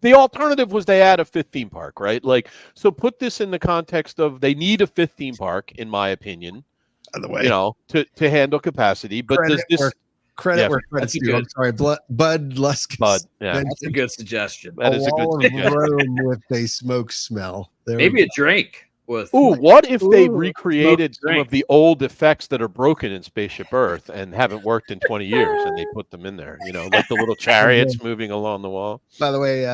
The alternative was they add a fifth theme park, right? Like, so put this in the context of they need a fifth theme park, in my opinion. By the way, to handle capacity. But does this credit where credit's due? I'm sorry, Bud Lusk. Bud, yeah, that's a good suggestion. That is a good suggestion. Room with a smoke smell. Maybe a drink. What if they recreated some of the old effects that are broken in Spaceship Earth and haven't worked in 20 years, and they put them in there? Like the little chariots moving along the wall. By the way,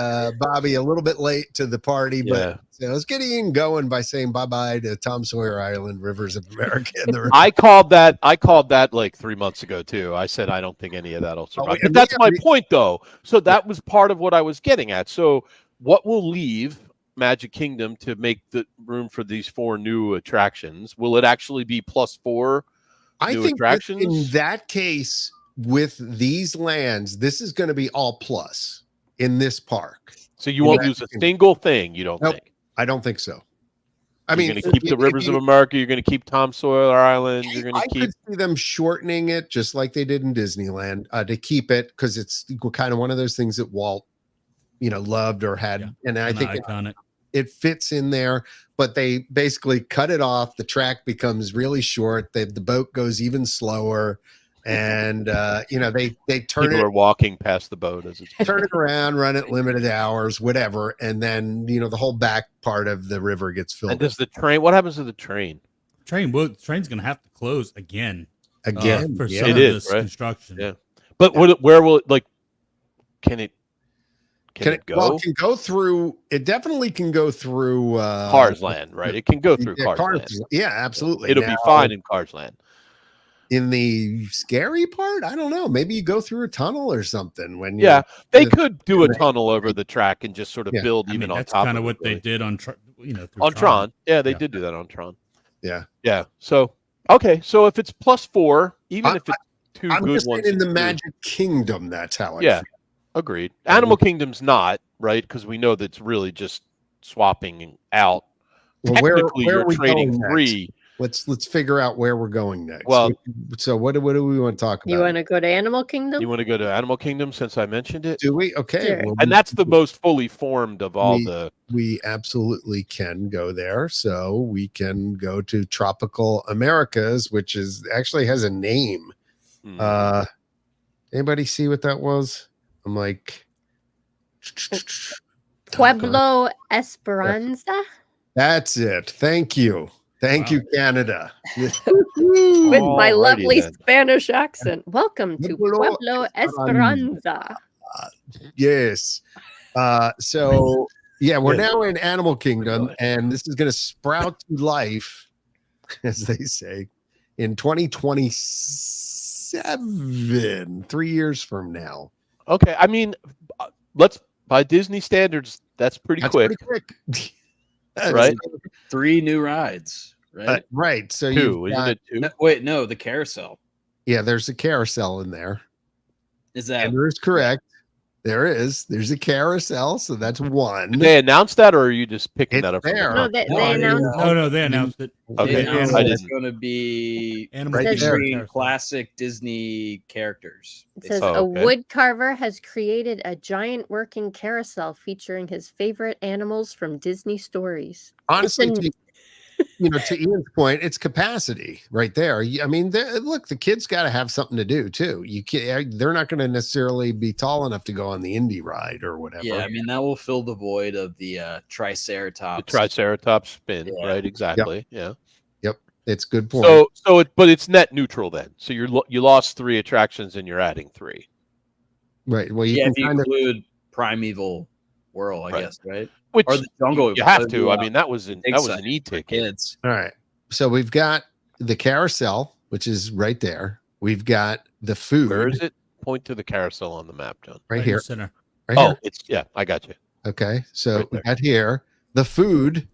Bobby, a little bit late to the party, but let's get Ian going by saying bye-bye to Tom Sawyer Island, Rivers of America. I called that like 3 months ago too. I said I don't think any of that'll survive. But that's my point, though. So that was part of what I was getting at. So what will leave Magic Kingdom to make the room for these 4 new attractions? Will it actually be +4 new attractions? In that case, with these lands, this is going to be all plus in this park. So you won't lose a single thing, you don't think? I don't think so. You're going to keep the Rivers of America. You're going to keep Tom Sawyer Island. You're going to keep. I could see them shortening it just like they did in Disneyland to keep it, because it's kind of one of those things that Walt, loved or had, and I think it fits in there. But they basically cut it off. The track becomes really short. The boat goes even slower, and they turn People are walking past the boat as it's turn it around, run it limited hours, whatever, and then the whole back part of the river gets filled. And does the train? What happens to the train? The train's going to have to close again for some of this construction. Yeah, but where will it Can it go? Well, it can go through. It definitely can go through Cars Land, right? It can go through Cars Land. Yeah, absolutely. It'll be fine in Cars Land. In the scary part, I don't know. Maybe you go through a tunnel or something. They could do a tunnel over the track and just sort of build on top. That's kind of what they did on Tron. Yeah, they did do that on Tron. Yeah. So so if it's +4, even if it's 2 I'm good just ones in the Magic Kingdom, that's how I feel. Agreed. Animal Kingdom's not, right? Because we know that's really just swapping out. Well, Technically, where you're are we trading going 3. Let's figure out where we're going next. Well, so what do we want to talk about? You want to go to Animal Kingdom? You want to go to Animal Kingdom since I mentioned it? Do we? Okay. Sure. Well, And that's the most fully formed of all we absolutely can go there. So we can go to Tropical Americas, which actually has a name. Anybody see what that was? I'm like Pueblo Esperanza. That's it. Thank you. Thank you, Canada. With my lovely Spanish accent. Welcome to Pueblo Esperanza. Yes. So we're now in Animal Kingdom, and this is going to sprout to life, as they say, in 2027, 3 years from now. Okay, I mean, by Disney standards, that's pretty quick. Right? 3 new rides, right? Right. So 2, isn't it 2? No, the carousel. Yeah, there's a carousel in there. Is that Andrew's correct. There's a carousel, so that's one. Did they announce that, or are you just picking It's that up? From the there. No, concept? they announced. No, they announced it. Okay, They announced I that it's didn't. going to be Animal Right Kingdom there. featuring Carousel. classic Disney characters. It says Oh, a okay. wood carver has created a giant working carousel featuring his favorite animals from Disney stories. Honestly, It's to Ian's point, it's capacity right there. I mean, look, the kids got to have something to do too. They're not going to necessarily be tall enough to go on the indie ride or whatever. Yeah, I mean that will fill the void of the The Triceratops. Triceratops spin, Yeah. right? Exactly. Yeah. Yep, it's a good point. But it's net neutral then. So you lost 3 attractions and you're adding 3. Right. Well, you Yeah, can if you kind of include Primeval World, I Right. guess, right? Which Or the jungle. you have to. I mean, that was an Exciting e-ticket. kids. all right. So we've got the carousel, which is right there. We've got the food. Where is it? Point to the carousel on the map, John. Right in here. the center. Right Oh, here. I got you. Okay. So Right we there. got here the food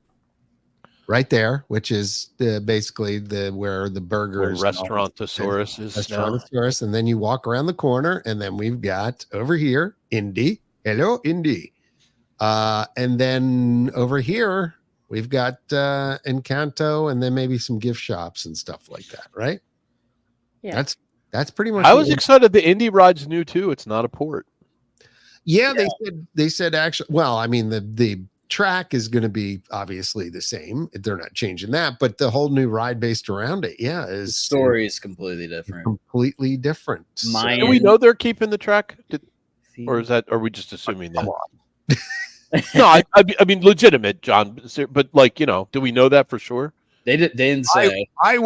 right there, which is basically where the burgers Where and all Restaurantosaurus is now. Restaurantosaurus, and then you walk around the corner, and then we've got over here Indy. Hello, Indy. And then over here we've got Encanto, and then maybe some gift shops and stuff like that, right? Yeah. That's pretty much. I was excited. The indie ride's new too. It's not a port. Yeah, they said actually. Well, I mean the track is going to be obviously the same. They're not changing that, but the whole new ride based around it, yeah, The is story is completely different. completely different. Mine- Do we know they're keeping the track, or Theme. are we just assuming that? Come on. No, I mean legitimate, John. But do we know that for sure? They didn't say. I'm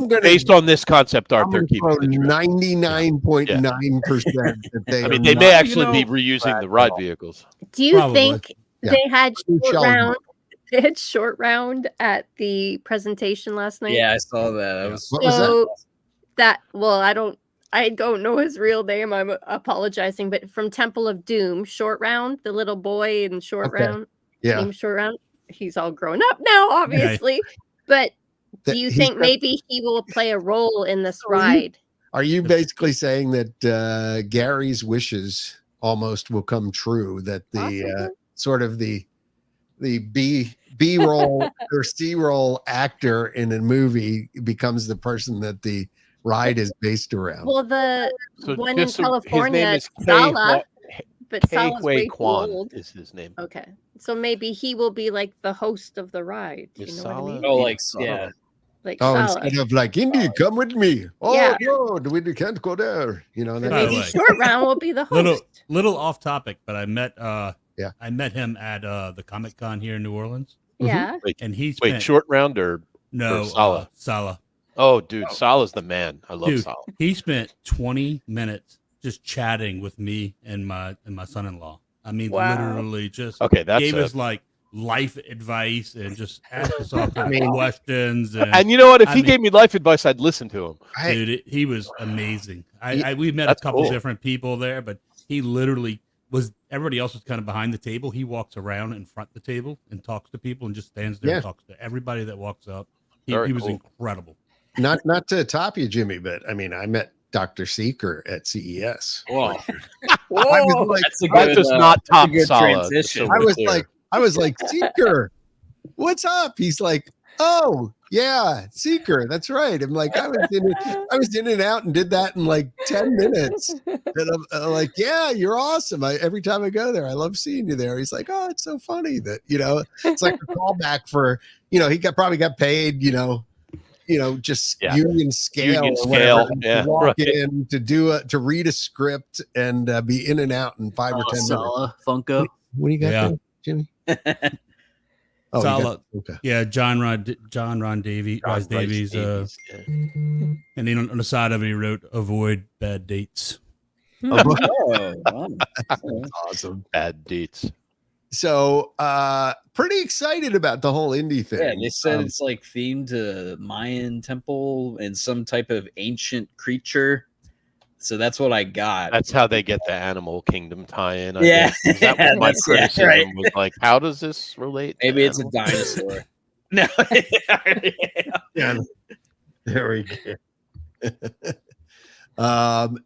gonna Based on this concept art, they're keeping the track. 99.9% that they. I mean, are they not- may actually be reusing the ride vehicles. Do you Probably. think Yeah. they had Who short shall round? know? They had short round at the presentation last night. Yeah, I saw that. I was, What was that? I don't know his real name. I'm apologizing, but from Temple of Doom, Short Round, the little boy in Short Okay. Round, Yeah. named Short Round. He's all grown up now, obviously. But do you He's think got- maybe he will play a role in this Are you- ride? Are you basically saying that Gary's wishes almost will come true? That the Possibly. sort of the B roll or C roll actor in a movie becomes the person that the ride is based around. Well, the So one in just so- his California, name is Sala, but Sala's Hui way too Kwan old. is his name. Okay, so maybe he will be like the host of the ride. You Is know what I Sala- mean? oh, like Sala. yeah. Like Oh, Sala. instead of like Indy, come with me. Oh Yeah. no, we can't go there. You know, By the Maybe way, Short Round will be the host. little off topic, but I met Yeah. I met him at the Comic Con here in New Orleans, Yeah. and he spent Short round or no Sala? Sala. oh, dude, Sala's the man. I love Dude, Sala. he spent 20 minutes just chatting with me and my son-in-law. I mean, Wow. literally just Okay, that's gave a- us like life advice and just asked us all kinds mean- of questions. And you know what? If I he mean- gave me life advice, I'd listen to him. Dude, he was amazing. We met a That's couple cool. different people there, but he literally was. Everybody else was kind of behind the table. He walks around in front of the table and talks to people and just stands there Yeah. and talks to everybody that walks up. He Very was cool. incredible. not to top you, Jimmy, but I mean, I met Dr. Seeker at CES. Whoa, I was like, that's a That good. does not that's a top good Sala. transition. I was like, Seeker, what's up? He's like, oh yeah, Seeker. That's right. I'm like, I was in and out and did that in like 10 minutes. And I'm like, yeah, you're awesome. Every time I go there, I love seeing you there. He's like, oh, it's so funny that, it's like a callback for, he probably got paid, just Yeah. union scale, Union or whatever, scale, yeah, to walk right. in to read a script and be in and out in 5 or 10 minutes. Sala Funko. What do you got Yeah. there, Jimmy? Oh, you Sala. got- okay. Yeah, John Ron Davies, Rice Davies, yeah. and then on the side of it, he wrote "Avoid bad dates." Oh, wow. Awesome. Bad dates. So pretty excited about the whole indie thing. Yeah, they said it's like themed to Mayan temple and some type of ancient creature. So that's what I got. That's how they get the Animal Kingdom tie-in. I Yeah. guess. Is that what my That's- yeah, criticism right. was like? How does this relate? to Maybe it's a Animal dinosaur. No. Yeah. There we go.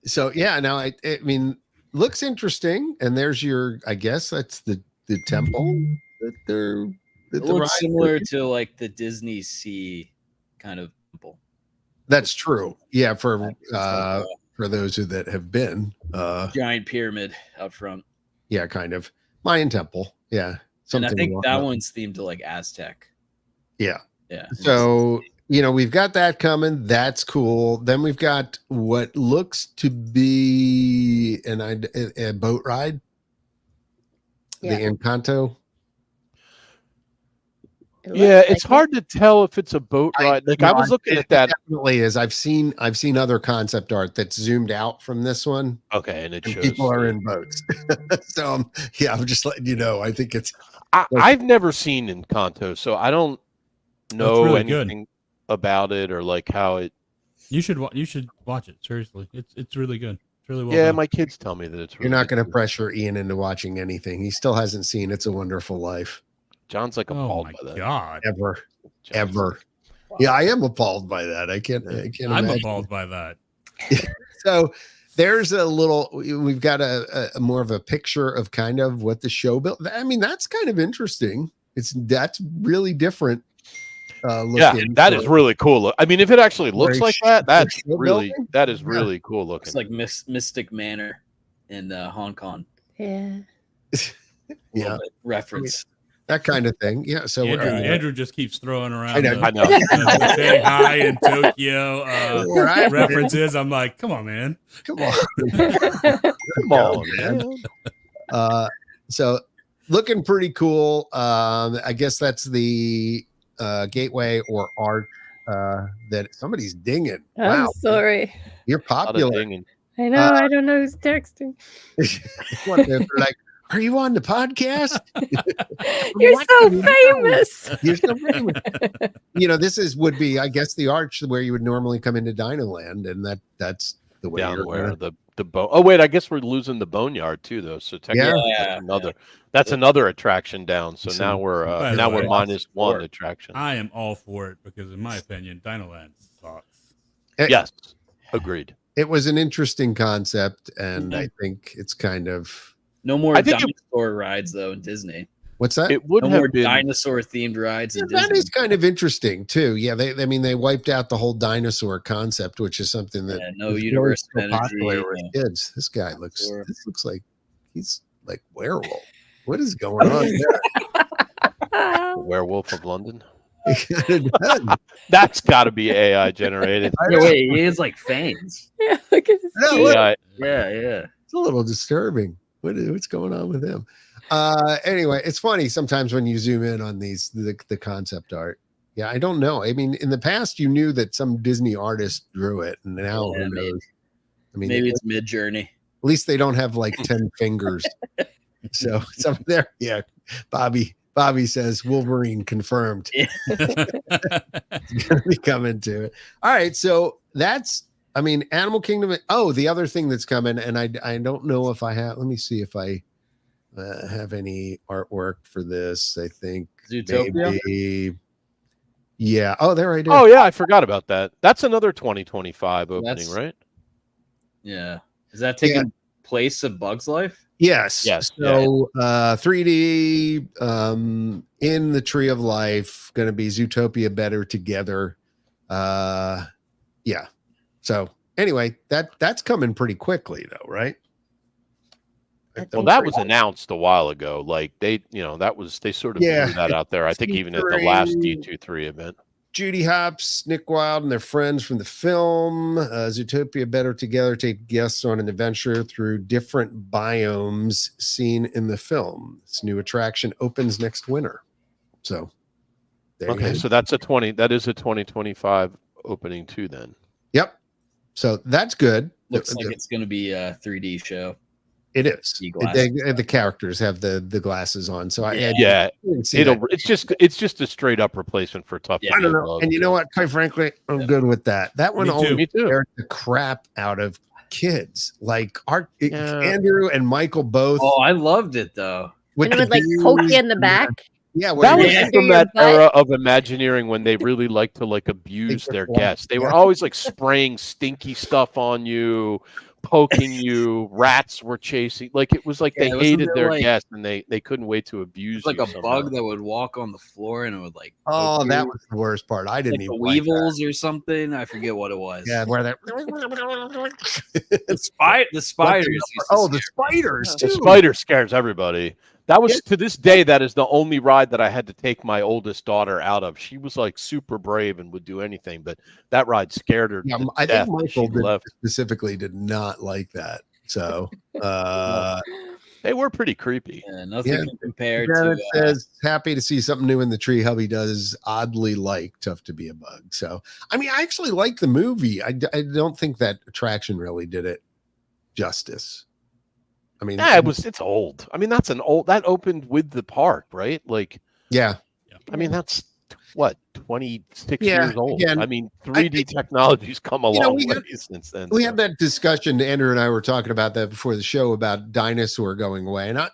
So yeah, now I mean, looks interesting. And there's your, I guess that's the temple that they're. It looks similar to like the Disney Sea kind of temple. That's true. Yeah, for those that have been giant pyramid out front. Yeah, kind of Mayan temple. Yeah, something. And I think that one's themed to like Aztec. Yeah. So we've got that coming. That's cool. Then we've got what looks to be a boat ride. Yeah. The Encanto. Yeah, it's hard to tell if it's a boat ride. I was looking at that. It definitely is. I've seen other concept art that's zoomed out from this one. Okay, and it shows people are in boats. So I'm just letting you know. I think it's. I've never seen Encanto, so I don't know really anything about it or like how it. You should watch it. Seriously, it's really good. It's really well. Yeah, done. my kids tell me that it's. You're not going to pressure Ian into watching anything. He still hasn't seen It's a Wonderful Life. John's like appalled by that. God. Ever. Yeah, I am appalled by that. I can't I'm appalled by that. So there's we've got a more of a picture of kind of what the show built. I mean, that's kind of interesting. That's really different. That is really cool. I mean, if it actually looks like that is really cool looking. It's like Mystic Manor in Hong Kong. Yeah. Yeah. Reference. That kind of thing. Yeah. So Andrew just keeps throwing around I know. Shanghai and Tokyo references. I'm like, come on, man. Come on, man. So looking pretty cool. I guess that's the gateway or arch that somebody's dinging. I'm wow. sorry. You're popular. I know. I don't know who's texting. They're like, are you on the podcast? You're so famous. You're so famous. This would be, I guess, the arch where you would normally come into Dinoland, and that's the way down where the bone. Oh wait, I guess we're losing the boneyard too, though. So technically, that's another attraction down. So now we're -1 attraction. I am all for it because, in my opinion, Dinoland sucks. Yes, agreed. It was an interesting concept, and I think it's kind of. No more dinosaur rides though in Disney. What's that? It would no have more been dinosaur themed rides in Disney. That is kind of interesting too. Yeah, they wiped out the whole dinosaur concept, which is something that no universe really popular with kids. This guy looks like he's like werewolf. What is going on there? The Werewolf of London. That's got to be AI generated. Wait, he has like fangs. Yeah, look at his Yeah. It's a little disturbing. What's going on with him? Anyway, it's funny sometimes when you zoom in on the concept art. Yeah, I don't know. I mean, in the past, you knew that some Disney artist drew it, and now who knows? I mean, maybe it's Mid-Journey. At least they don't have like 10 fingers. So some there, yeah. Bobby says Wolverine confirmed. Yeah. It's gonna be coming to it. All right, so that's. I mean, Animal Kingdom. Oh, the other thing that's coming, and I don't know if I have. Let me see if I have any artwork for this. I think Zootopia. Maybe, yeah. Oh, there I do. Oh, yeah. I forgot about that. That's another 2025 opening, right? Yeah. Is that taking place of Bug's Life? Yes. Yes. So 3D in the Tree of Life, going to be Zootopia Better Together. Yeah. So anyway, that's coming pretty quickly though, right? Well, that was announced a while ago. Like they sort of threw that out there. I think even at the last D23 event. Judy Hopps, Nick Wilde, and their friends from the film Zootopia Better Together take guests on an adventure through different biomes seen in the film. This new attraction opens next winter. So so that is a 2025 opening too then. Yep. So that's good. Looks like it's going to be a 3D show. It is. The characters have the glasses on. So it's just a straight up replacement for Tough. I don't know. And you know what? Quite frankly, I'm good with that. That one only scared the crap out of kids. Like Andrew and Michael both. Oh, I loved it though. And it would like poke you in the back. Yeah, that was from that era of Imagineering when they really like to like abuse their guests. They were always like spraying stinky stuff on you, poking you. Rats were chasing. Like it was like they wasn't hated there, their like- guests and they couldn't wait to abuse like you a somehow. bug that would walk on the floor and it would like. Oh, poke that you. was the worst part. I didn't Like even the like that. weevils or something. I forget what it was. Yeah, where they the spiders. used to oh, the scare me. spiders too. The spider scares everybody. That was to this day. That is the only ride that I had to take my oldest daughter out of. She was like super brave and would do anything, but that ride scared her. Yeah, to I death think and she Michael left. specifically did not like that. So, They were pretty creepy. Yeah, nothing Yeah. can compare Janet to. says, happy to see something new in the tree. Hubby does oddly like Tough to Be a Bug. So, I mean, I actually like the movie. I don't think that attraction really did it justice. I mean, Yeah, it's old. I mean, that opened with the park, right? Like, yeah. I mean, that's what 26 Yeah, years old. again, I mean, 3D technology's come a long way since then. We so. had that discussion. Andrew and I were talking about that before the show about dinosaur going away, and I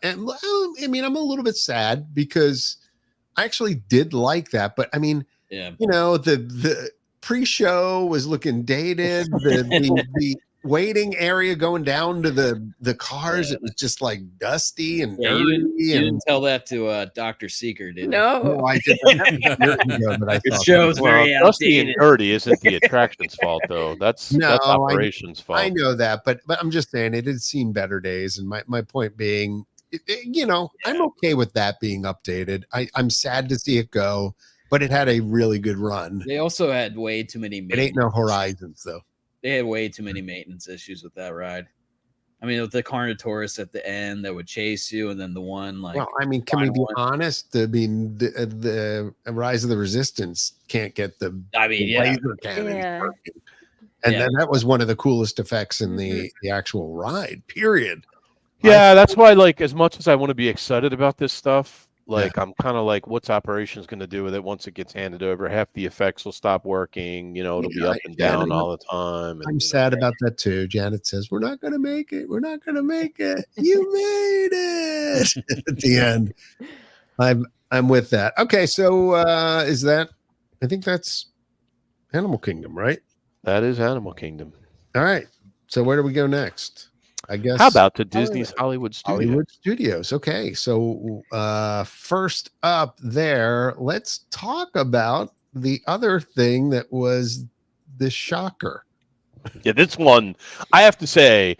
mean, I'm a little bit sad because I actually did like that, but I mean, Yeah. you know, the pre-show was looking dated. The waiting area going down to the cars, it was just like dusty and Yeah, dirty. you and didn't tell that to Dr. Seeker, did you? No. no, I didn't. Your Your show's very Dusty and outdated. dirty isn't the attraction's fault, though. That's No, operations fault. I know that, but I'm just saying it had seen better days, and my point being, you know, I'm okay with that being updated. I'm sad to see it go, but it had a really good run. They also had way too many. It ain't no Horizons though. They had way too many maintenance issues with that ride. I mean, with the Carnotaurus at the end that would chase you, and then the one like. Well, I mean, can we be final one. honest? I mean, the Rise of the Resistance can't get the laser cannon. Yeah. working. And Yeah. then that was one of the coolest effects in the actual ride. Period. Yeah, that's why, like, as much as I want to be excited about this stuff, like, I'm kind of like, what's operations going to do with it once it gets handed over? Half the effects will stop working. You know, it'll be up and down all the time. And, I'm sad about that too. Janet says, we're not going to make it. We're not going to make it. You made it at the end. I'm with that. Okay. So is that, I think that's Animal Kingdom, right? That is Animal Kingdom. All right. So where do we go next? I guess. How about to Disney's Hollywood Studios? Hollywood Studios. Okay. So first up there, let's talk about the other thing that was the shocker. Yeah, this one, I have to say,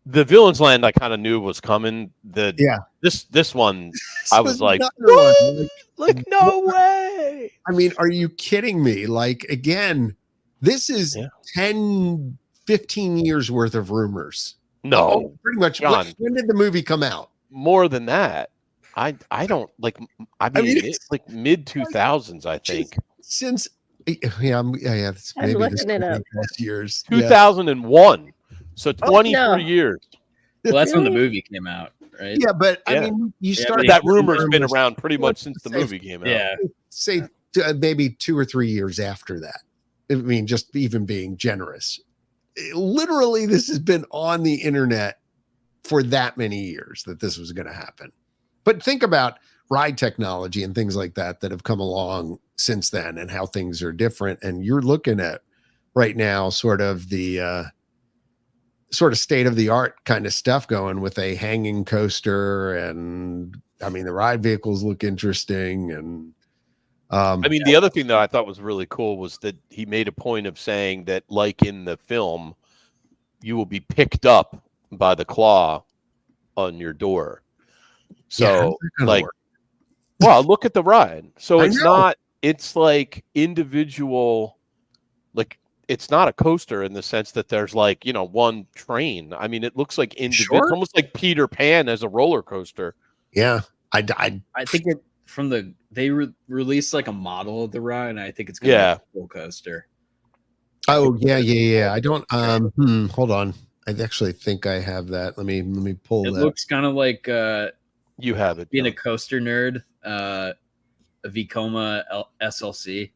the Villains Land I kind of knew was coming. This one, I was like, another one. what? Like, no way. I mean, are you kidding me? Like, again, this is 10, 15 years worth of rumors. No, pretty much. John. When did the movie come out? More than that. I don't like. I mean, it's like mid 2000s. I think Since it's I'm maybe looking it up. past years. 2001. So 23 no. years. Well, that's when the movie came out, right? Yeah, but I Yeah. mean, you Yeah, started That rumor's been around pretty much Let's since the say- movie came out. Yeah. say maybe 2 or 3 years after that. I mean, just even being generous. Literally, this has been on the internet for that many years that this was going to happen. But think about ride technology and things like that have come along since then and how things are different. And you're looking at right now sort of the sort of state of the art kind of stuff going with a hanging coaster. And I mean, the ride vehicles look interesting. And I mean, the other thing that I thought was really cool was that he made a point of saying that, like in the film, you will be picked up by the claw on your door. So, like, well, look at the ride. So it's like individual, like, it's not a coaster in the sense that there's like, you know, one train. I mean, it looks like individual, almost like Peter Pan as a roller coaster. Yeah. I think it from they released like a model of the ride, and I think it's gonna be a full coaster. Oh yeah. I don't hold on. I actually think I have that. Let me pull It that. looks kind of like you have it being a coaster nerd, a Vekoma SLC.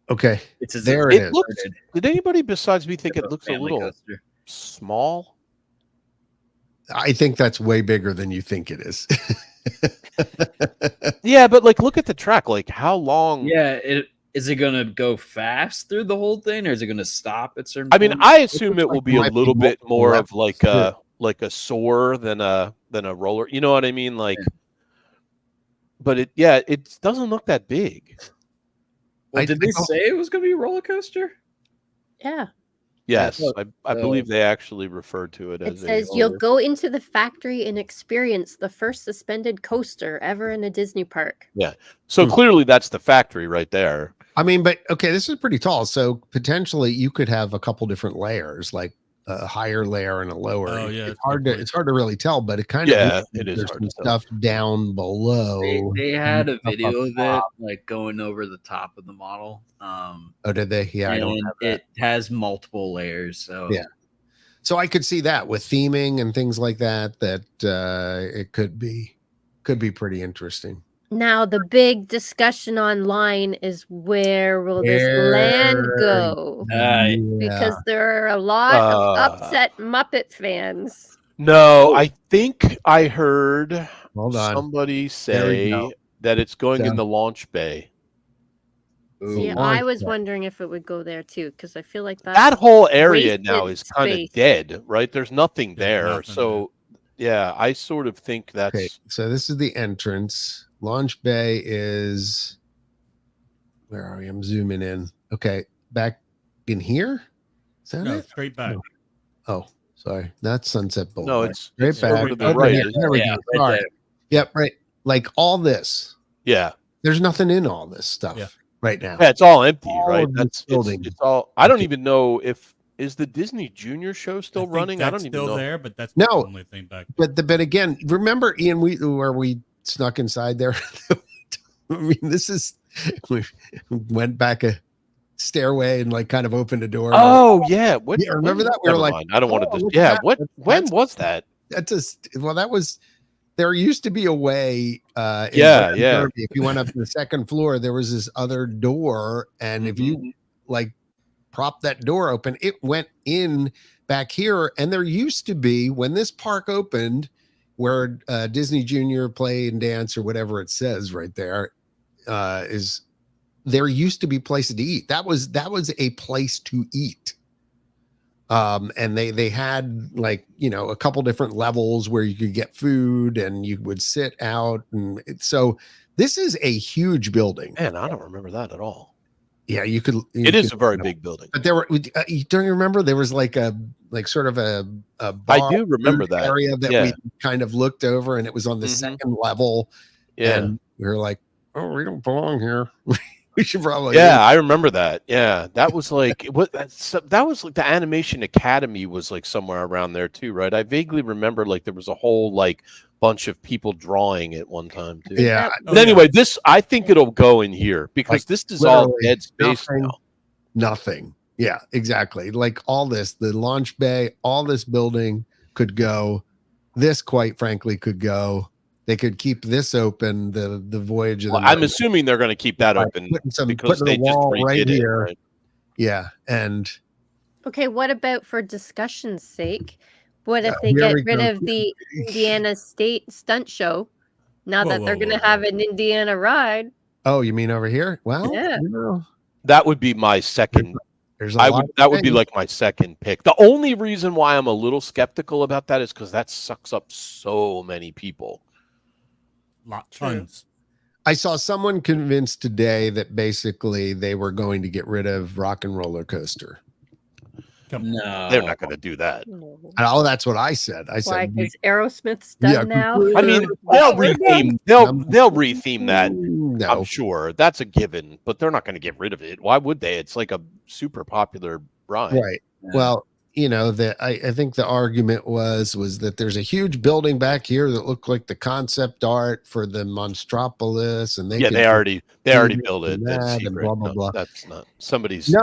Okay. It's as there if it is. Looks, did anybody besides me think it looks a family little coaster. small? I think that's way bigger than you think it is. Yeah, but like, look at the track. Like, how long? Yeah, is it gonna go fast through the whole thing, or is it gonna stop at certain? I mean, points? I assume it will like be a might be little bit multiple more of levels, like a soar than a roller. You know what I mean? Like, but it doesn't look that big. Well, I did they think- say it was gonna be a roller coaster? Yeah. Yes, thought I so. believe they actually referred to it It as says a you'll roller. go into the factory and experience the first suspended coaster ever in a Disney park. So Hmm. clearly that's the factory right there. I mean, but okay, this is pretty tall. So potentially you could have a couple different layers, like a higher layer and a lower. Oh, yeah, It's that's a hard good to point. it's hard to really tell, but it kind Yeah, of looks like it is there's hard some to tell. stuff down below. They had a and stuff video up of it, top. like going over the top of the model. Oh, did they? Yeah, I don't and have that. it has multiple layers. So Yeah. So I could see that with theming and things like that. That it could be pretty interesting. Now the big discussion online is where will this land go? Because there are a lot of upset Muppet fans. No, I think I heard Hold on. somebody There we say go. that it's going in So- the launch bay. See, Ooh. I was Yeah. wondering if it would go there too, because I feel like That whole area wasted now is kind of space. dead, right? There's nothing There's there. nothing So, yeah, I sort of think that's Okay, so this is the entrance. Launch bay is, where are we? I'm zooming in. Okay, back in here. Is that No, it? straight back. No. Oh, sorry, that's Sunset no, Boulevard. it's Right it's back. over to the Over right. here. There we Yeah, go. right Sorry. there. Yep, right. Like all this. Yeah. There's nothing in all this stuff Yeah. right now. Yeah, it's all empty, All right? of this That's building. it's all. I don't Okay. even know if is the Disney Junior show still think running. I that's don't even still know. there, but that's No. not the only thing back. But again, remember Ian, where we snuck inside there. I mean, this is we went back a stairway and like kind of opened a door. Oh yeah, what? Yeah, remember that? We were Never like, mind. I don't want oh, to. look at Yeah, that. what? When That's- was that? That's just well, that was. There used to be a way. In Yeah, Grand yeah. Derby, if you went up to the second floor, there was this other door, and if you like prop that door open, it went in back here. And there used to be, when this park opened, where Disney Junior Play and Dance or whatever it says right there, is there used to be places to eat. That was a place to eat. And they had, like, you know, a couple different levels where you could get food and you would sit out. And so this is a huge building. Man, I don't remember that at all. Yeah, you could. It is a very big building. But there were. You don't remember? There was like a sort of a I bar do remember food that. area that Yeah. we kind of looked over, and it was on the Mhm. second level. Yeah, And we were like, "Oh, we don't belong here. We should probably." yeah, I remember that. Yeah, that was like what that was like the Animation Academy was like somewhere around there too, right? I vaguely remember like there was a whole like bunch of people drawing at one time too. Yeah. Oh, But anyway, this I think it'll go in here because Like, this is all literally dead space nothing. now. Nothing. Yeah, exactly. Like all this, the launch bay, all this building could go. This, quite frankly, could go. They could keep this open. The voyage of the. Well, I'm Night. assuming they're going to keep that Like, open putting because a they just wall redid right it. here. Right? Yeah, and Okay, what about for discussion's sake? What if Yeah, they here get we rid go. of the Indiana State stunt show now Whoa, that they're whoa, going to whoa, have whoa. an Indiana ride? Oh, you mean over here? Well, Yeah. you know, That would be my second. there's a I lot would. of That would be things. like my second pick. The only reason why I'm a little skeptical about that is because that sucks up so many people. Tons. I saw someone convinced today that basically they were going to get rid of Rock and Roller Coaster. No, They're not going to do that. No. Oh, that's what I said. I Why? said, Because Aerosmith's done Yeah, now. I mean, they'll retheme. They'll retheme that. I'm no. sure that's a given, but they're not going to get rid of it. Why would they? It's like a super popular ride. Right. Well, you know, I think the argument was that there's a huge building back here that looked like the concept art for the Monstropolis, and Yeah, could they already do built it. and That's that and secret. blah, blah, No, blah. that's not somebody's. No.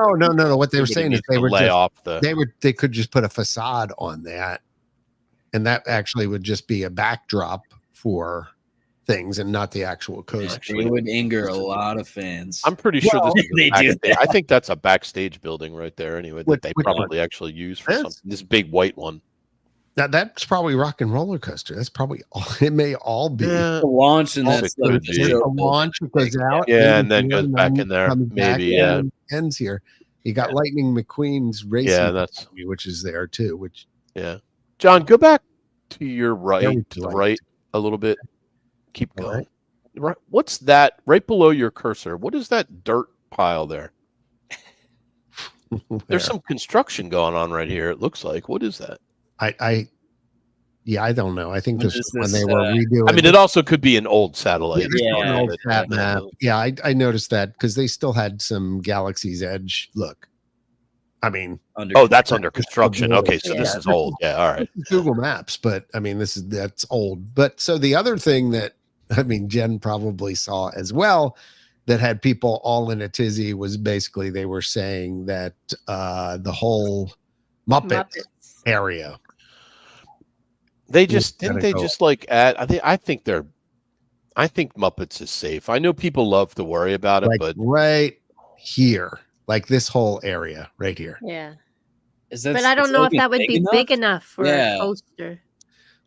What they were somebody saying is needs they to were lay just off the. they could just put a facade on that, and that actually would just be a backdrop for things and not the actual coaster. It would anger a lot of fans. I'm pretty sure Well, this is they a do backstage. I think that's a backstage building right there. Anyway, that Which- they which one? probably actually use for This? something. This big white one. Now that's probably Rock and Roller Coaster. That's probably all. It may all be. The launch and that's could like be. the There's show a launch goes out, Yeah, and then goes and back then in there. comes back Maybe, yeah. and ends here. You got Lightning McQueen's Racing, Yeah, that's Academy, which is there too. Which yeah. John, go back to your right, Very to the right. right a little bit. Keep All going. right. Right. What's that right below your cursor? What is that dirt pile there? There's some construction going on right here. It looks like. What is that? I don't know. I think What this is was when this, they were redoing. I mean, it also could be an old satellite. Yeah, an old Yeah. sat map. Yeah, I noticed that because they still had some Galaxy's Edge look. I mean, Oh, that's under construction. Yeah. Okay, so this is old. Yeah, all right. Google Maps, but I mean, that's old. But so the other thing that I mean, Jen probably saw as well that had people all in a tizzy was basically they were saying that the whole Muppets area. They just Gotta didn't they go. just like add. I think Muppets is safe. I know people love to worry about it, Like but right here, like this whole area right here. Yeah. Is that, But I don't know if that would be big enough for Yeah. a coaster.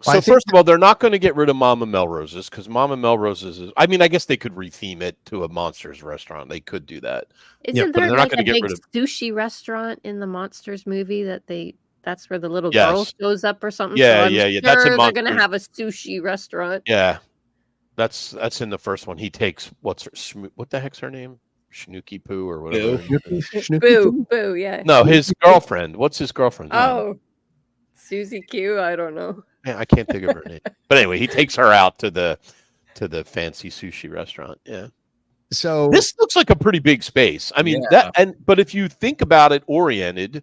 so I think- first of all, they're not going to get rid of Mama Melrose's because Mama Melrose's is. I mean, I guess they could retheme it to a Monsters restaurant. They could do that. Isn't but there they're not like gonna a get big rid of- sushi restaurant in the Monsters movie that's where the little girl Yes. shows up or something? Yeah, so I'm yeah. That's in sure they're gonna Monsters. have a sushi restaurant. Yeah, that's in the first one. He takes what the heck's her name? Snooky Poo or whatever. Boo, yeah. No, his girlfriend. What's his girlfriend's name? Oh, Susie Q. I don't know. Man, I can't think of her name. But anyway, he takes her out to the fancy sushi restaurant. Yeah. So This looks like a pretty big space. I mean, but if you think about it oriented,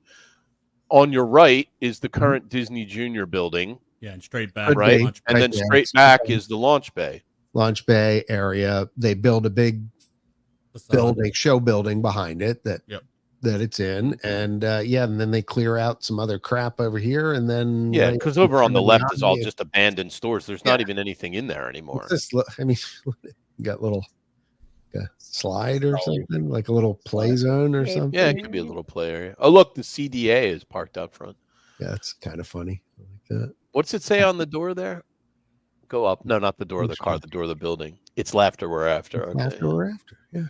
on your right is the current Disney Junior building, Yeah, and straight back. right? launch And then Right there. straight back is the launch bay. Launch Bay area, they build a big facade. show building behind it that Yep. that it's in, and and then they clear out some other crap over here, and then Yeah, because over on the left is all Yeah. just abandoned stores. There's not even anything in there anymore. What's this? I mean, you got little slide or something, like a little play zone or Maybe. something. Yeah, it could be a little play area. Oh, look, the CDA is parked out front. Yeah, that's kind of funny. I like that. What's it say on the door there? Go up. No, not the door of the car, the door of the building. It's laughter we're after. Okay. After or after, yeah.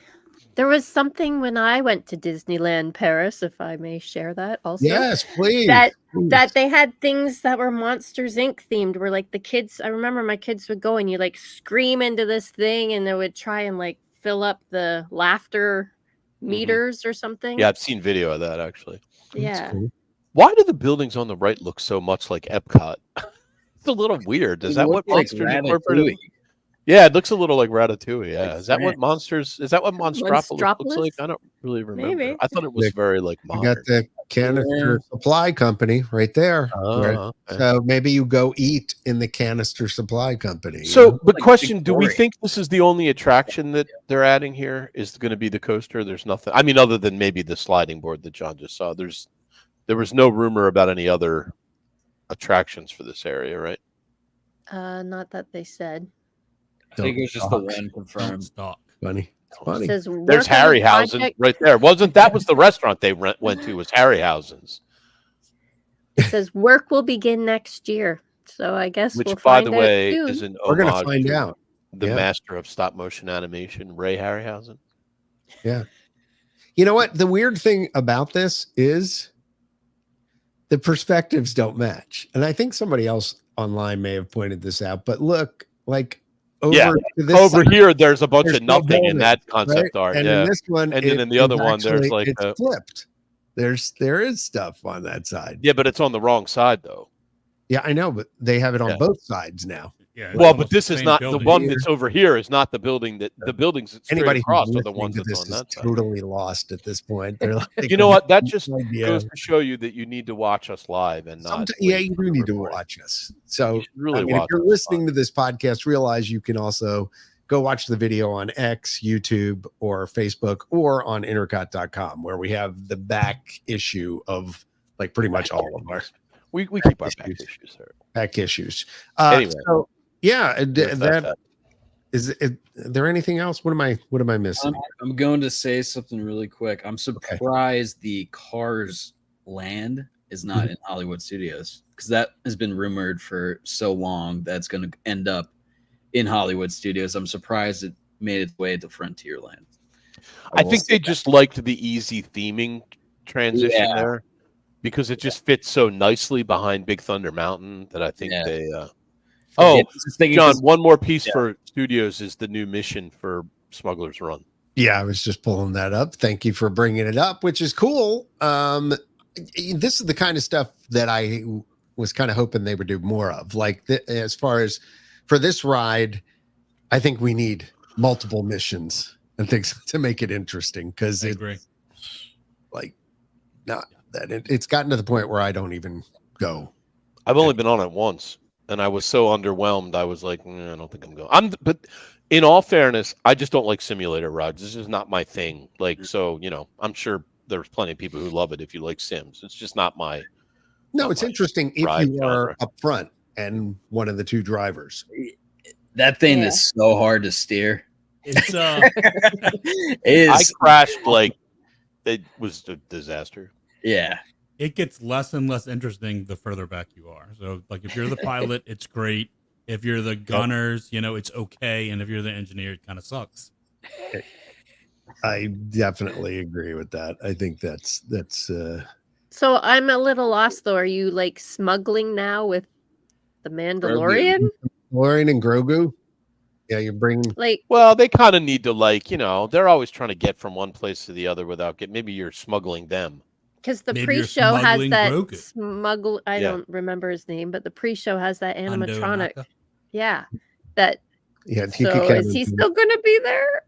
There was something when I went to Disneyland Paris, if I may share that also. Yes, please. That please. they had things that were Monsters Inc. themed where like the kids, I remember my kids would go and you like scream into this thing and they would try and like fill up the laughter meters or something. Yeah, I've seen video of that actually. Yeah. That's cool. Why do the buildings on the right look so much like Epcot? It's a little weird. Is that what Monsters Incorporated? Yeah, it looks a little like Ratatouille. Yeah, Like is that what Monsters? Is that what Monstropolis looks Monstropolis? like? I don't really remember. Maybe. I thought it was very like You modern. got the canister supply company right there. Right. Oh, okay. So maybe you go eat in the canister supply company. you So, know? but Like question: do we Victoria. think this is the only attraction that they're adding here? Is going to be the coaster? There's nothing. I mean, other than maybe the sliding board that John just saw. There was no rumor about any other attractions for this area, right? Not that they said. I think it was just the one Don't confirmed. stock. funny. It's funny. It says There's work on the Harryhausen project- right there. That was the restaurant they went to? Was Harryhausen's? It says work will begin next year. So I guess Which, we'll by find the out way, soon. is an We're gonna homage find to out. the Yeah. master of stop motion animation, Ray Harryhausen. You know what? The weird thing about this is the perspectives don't match. And I think somebody else online may have pointed this out, but look, like over Yeah, to this Over side, here, there's a bunch there's of no nothing in building, that concept right? art. And Yeah, in this one, And then in the other one, there's like it's a- flipped. There is stuff on that side. yeah, but it's on the wrong side though. Yeah, I know, but they have it on Yeah. both sides now. Yeah, it's Well, but almost this the is same not building. the one that's over here. Is not the building that the buildings that straight Anybody across who's are the listening ones to that's this on is that side. totally lost at this point. They're like, You know what? That just no idea. goes to show you that you need to watch us live and not. Yeah, wait you for do the need to recording. watch us. So You should really I mean, if watch you're us listening to this podcast, realize you can also go watch the video on X, YouTube, or Facebook, or on intercot.com, where we have the back issue of like pretty much all of our We keep our back issues. issues there. back issues. Anyway. So yeah, That's that is there anything else? What am I missing? I'm going to say something really quick. I'm surprised the Cars land is not in Hollywood studios, because that has been rumored for so long that's going to end up in Hollywood studios. I'm surprised it made its way to Frontierland. I think they just liked the easy theming transition Yeah. there, because it just fits so nicely behind Big Thunder Mountain that I think Yeah. they. Yeah, Oh, I was just thinking, John, 'cause- one more piece Yeah. for studios is the new mission for Smuggler's Run. Yeah, I was just pulling that up. Thank you for bringing it up, which is cool. This is the kind of stuff that I was kind of hoping they would do more of. Like as far as for this ride, I think we need multiple missions and things to make it interesting, because I it's agree. like not that it's gotten to the point where I don't even go. I've only been on it once, and I was so underwhelmed. I was like, I don't think I'm going. But in all fairness, I just don't like simulator rides. This is not my thing. Like, so I'm sure there's plenty of people who love it if you like Sims. It's just not my. No, Not it's my interesting if ride you are genre. up front and one of the two drivers. that thing Yeah. is so hard to steer. It's It I is. crashed like it was a disaster. Yeah. it gets less and less interesting the further back you are. So, like, if you're the pilot, it's great. If you're the gunners, it's okay. And if you're the engineer, it kind of sucks. I definitely agree with that. I think that's So I'm a little lost though. Are you like smuggling now with the Mandalorian? Lauren and Grogu. Yeah, you're bringing. Like, Well, they kind of need to they're always trying to get from one place to the other without maybe you're smuggling them. because the Maybe you're pre-show has smuggling that Grogu. I Yeah. don't remember his name, but the pre-show has that Hondo animatronic. Naka. Yeah, that. Yeah, you So could is he still going to be there,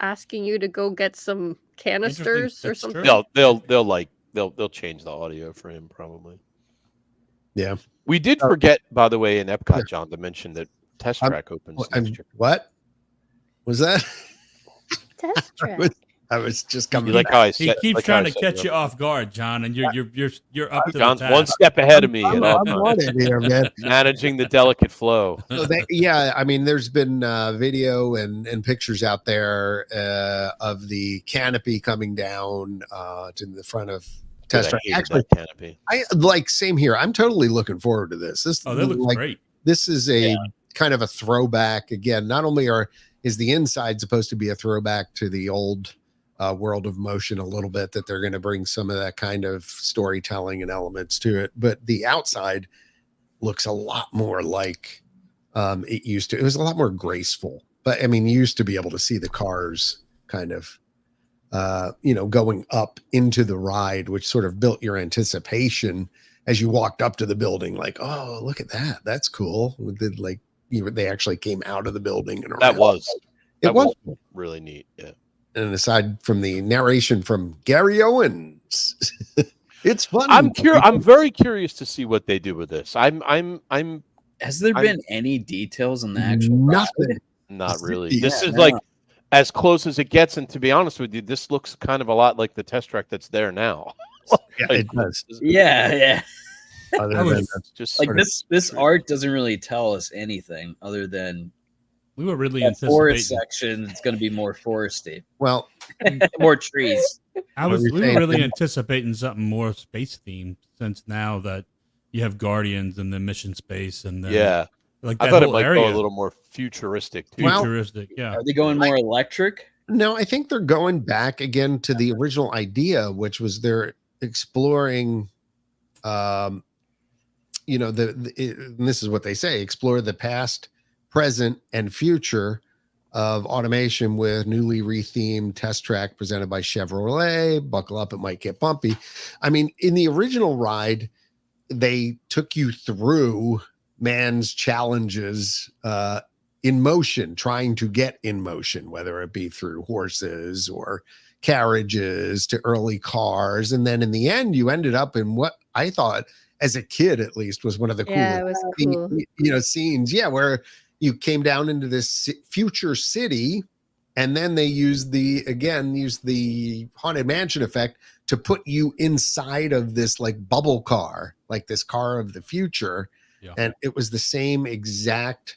asking you to go get some canisters or That's something? true. They'll change the audio for him probably. Yeah. We did forget, by the way, in Epcot, John, to mention that Test I'm- Track opens next year. What was that? Test track. I was just You coming. like how I He said? keeps like how trying I to set catch you up? off guard, John, and you're up to John's the one task. step ahead of me. I'm at all on times. it here, man. Managing the delicate flow. So yeah, I mean, there's been video and pictures out there of the canopy coming down to the front of Test I Track. hated Actually, that canopy. I like same here. I'm totally looking forward to this. This Oh, that looks like, great. This is a kind of a throwback. Again, not only is the inside supposed to be a throwback to the old World of Motion a little bit, that they're going to bring some of that kind of storytelling and elements to it, but the outside looks a lot more like it used to. It was a lot more graceful, but I mean, you used to be able to see the cars kind of going up into the ride, which sort of built your anticipation as you walked up to the building, like, oh, look at that, that's cool. They actually came out of the building and That around. was was really neat. Yeah. And aside from the narration from Gary Owens, it's fun. I'm very curious to see what they do with this. I'm Has there been any details on the actual nothing. ride? not really. Yeah, This is no. like as close as it gets, and to be honest with you, this looks kind of a lot like the Test Track that's there now. Yeah, Like, it does. Yeah. Other I was- than Just Like sort of- this art doesn't really tell us anything other than We were really that forest anticipating. section. It's going to be more foresty, well, more trees. We What were were you saying? really anticipating something more space themed, since now that you have Guardians and the mission space, and then yeah. like I that thought it whole might area, go a little more futuristic too. Well- futuristic. Yeah, Are they going more electric? no, I think they're going back again to the original idea, which was they're exploring, and this is what they say: explore the past, present, and future of automation with newly rethemed Test Track presented by Chevrolet. Buckle up, it might get bumpy. I mean, in the original ride, they took you through man's challenges in motion, trying to get in motion, whether it be through horses or carriages to early cars. And then in the end, you ended up in what I thought, as a kid at least, was one of the Yeah, it coolest was cool. scenes. Yeah, where you came down into this future city, and then they used the Haunted Mansion effect to put you inside of this like bubble car, like this car of the future. Yeah. And it was the same exact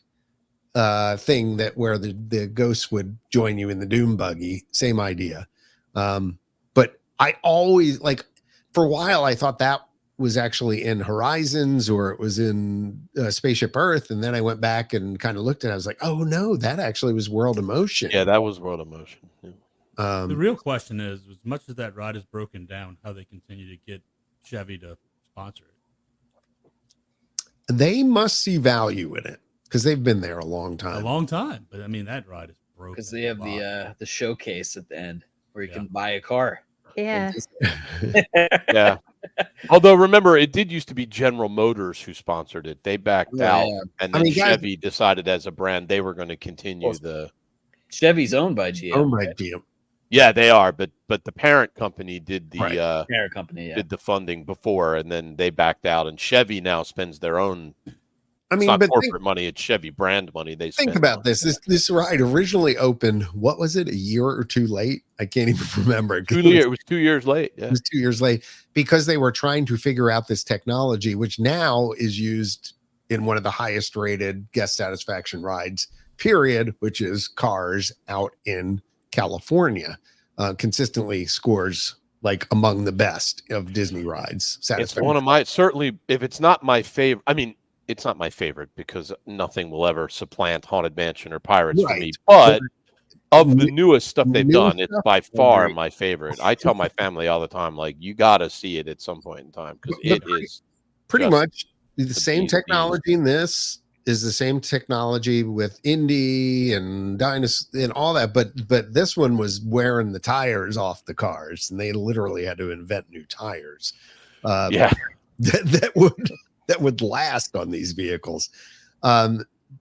thing that where the ghosts would join you in the doom buggy, same idea. But I always, like, for a while I thought that was actually in Horizons or it was in Spaceship Earth, and then I went back and kind of looked at it. I was like, oh no, that actually was World of Motion. Yeah, that was World of Motion. Yeah. The real question is, as much as that ride is broken down, how they continue to get Chevy to sponsor it. They must see value in it because they've been there a long time. A long time, but I mean that ride is broken. Because they have the showcase at the end where you can buy a car. Yeah. Yeah. Although remember, it did used to be General Motors who sponsored it. They backed out, and then Chevy decided as a brand they were going to continue the. Chevy's owned by GM. Owned by GM. Yeah, they are, but the parent company did the parent company did the funding before, and then they backed out. And Chevy now spends their own. I mean, it's not but corporate money; it's Chevy brand money. They think about this. This ride originally opened. What was it? A year or two late? I can't even remember. It was 2 years late. Yeah. It was 2 years late because they were trying to figure out this technology, which now is used in one of the highest rated guest satisfaction rides. Period. Which is Cars out in California. Consistently scores like among the best of Disney rides. It's one of my, certainly, if it's not my favorite, I mean, it's not my favorite because nothing will ever supplant Haunted Mansion or Pirates for me. But of the newest stuff they've done, it's by far my favorite. I tell my family all the time, like, you got to see it at some point in time because it is pretty much the same technology in this. Is the same technology with Indy and Dynasty and all that, but this one was wearing the tires off the cars, and they literally had to invent new tires. That would last on these vehicles.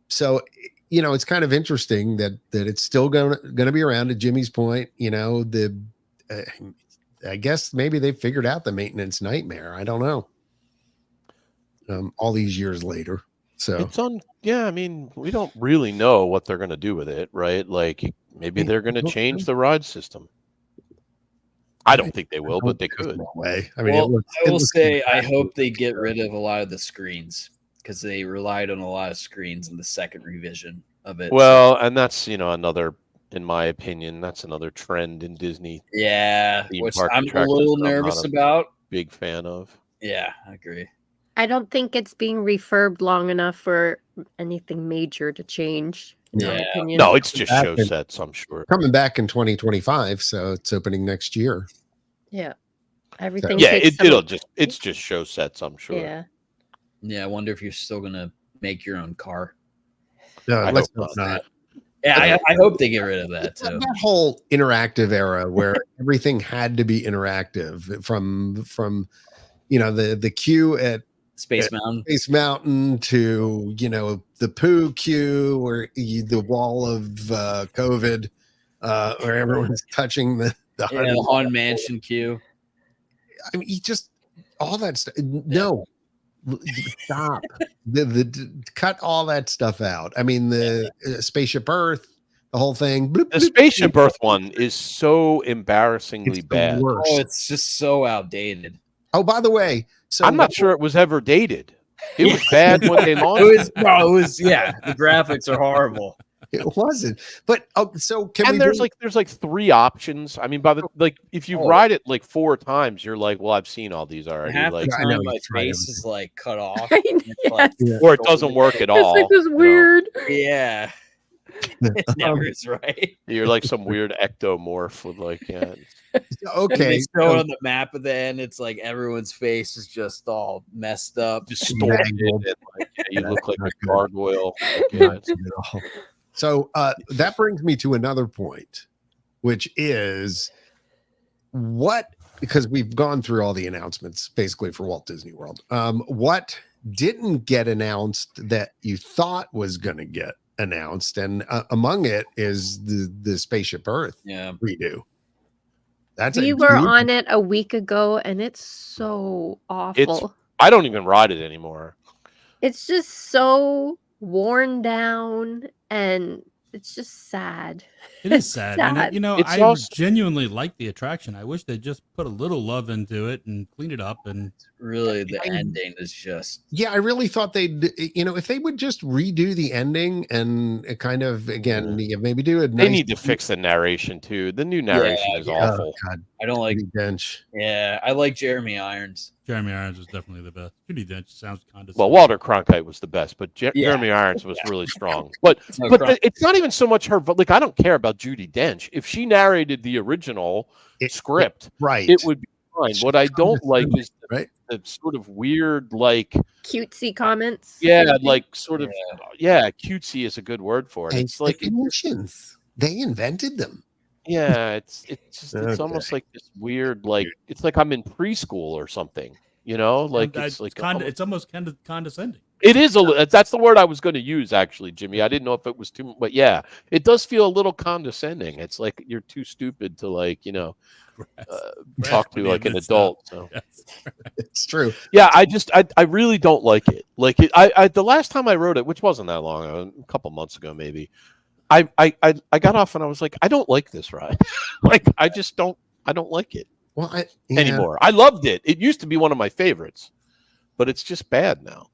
So it's kind of interesting that it's still going to be around. At Jimmy's point, I guess maybe they figured out the maintenance nightmare. I don't know. All these years later. So it's I mean, we don't really know what they're going to do with it, right? Like maybe they're going to change the ride system. I don't think they will, but they could. I mean, I will say I hope they get rid of a lot of the screens because they relied on a lot of screens in the second revision of it. Well, and that's another, in my opinion, that's another trend in Disney. Yeah, which I'm a little nervous about. Big fan of. Yeah, I agree. I don't think it's being refurbed long enough for anything major to change. In my opinion. No, it's just show sets, I'm sure. Coming back in 2025, so it's opening next year. Yeah. Everything. Yeah, it's just show sets, I'm sure. Yeah. Yeah, I wonder if you're still gonna make your own car. No, let's not. Yeah, I hope they get rid of that too. That whole interactive era where everything had to be interactive from the queue at Space Mountain to the poo queue or the wall of COVID where everyone's touching the Haunted Mansion queue. I mean, all that stuff. No, stop. Cut all that stuff out. I mean, the Spaceship Earth, the whole thing. The Spaceship Earth one is so embarrassingly bad. Oh, it's just so outdated. Oh, by the way, so I'm not sure it was ever dated. It was bad when they launched. The graphics are horrible. It wasn't, but so there's like three options. I mean, if you ride it like 4 times, you're like, well, I've seen all these already. I know my face is like cut off, or it doesn't work at all. This is weird. Yeah. It never is right. You're like some weird ectomorph with okay. They show it on the map at the end. It's like everyone's face is just all messed up, distorted. You look like a gargoyle. So that brings me to another point, which is because we've gone through all the announcements basically for Walt Disney World. What didn't get announced that you thought was going to get announced, and among it is the Spaceship Earth redo. We were on it a week ago, and it's so awful. I don't even ride it anymore. It's just so worn down, and it's just sad. It is sad. And I genuinely like the attraction. I wish they'd just put a little love into it and clean it up. And really, the ending is just... Yeah, I really thought they'd, if they would just redo the ending and maybe do it. They need to fix the narration too. The new narration is awful. I I don't like. Dench. Yeah, I like Jeremy Irons. Jeremy Irons was definitely the best. Judi Dench sounds condescending. Well, Walter Cronkite was the best, but Yeah. Jeremy Irons was really strong. But No, it's not even so much her. Like, I don't care about Judi Dench. If she narrated the original script, right, it would be fine. What I don't like is the sort of weird, like cutesy comments. Yeah, like sort of. Yeah, cutesy is a good word for it. It's like definitions. They invented them. Yeah, it's almost like this weird, like it's like I'm in preschool or something, you know, like it's like it's almost kind of condescending. It is that's the word I was going to use, actually, Jimmy. I didn't know if it was too, but yeah, it does feel a little condescending. It's like you're too stupid to, like, you know, talk to like an adult. So it's true. Yeah, I really don't like it. Like I the last time I wrote it, which wasn't that long, a couple months ago maybe. I got off and I was like, I don't like this ride. Like, I don't like it anymore. I loved it. It used to be one of my favorites, but it's just bad now.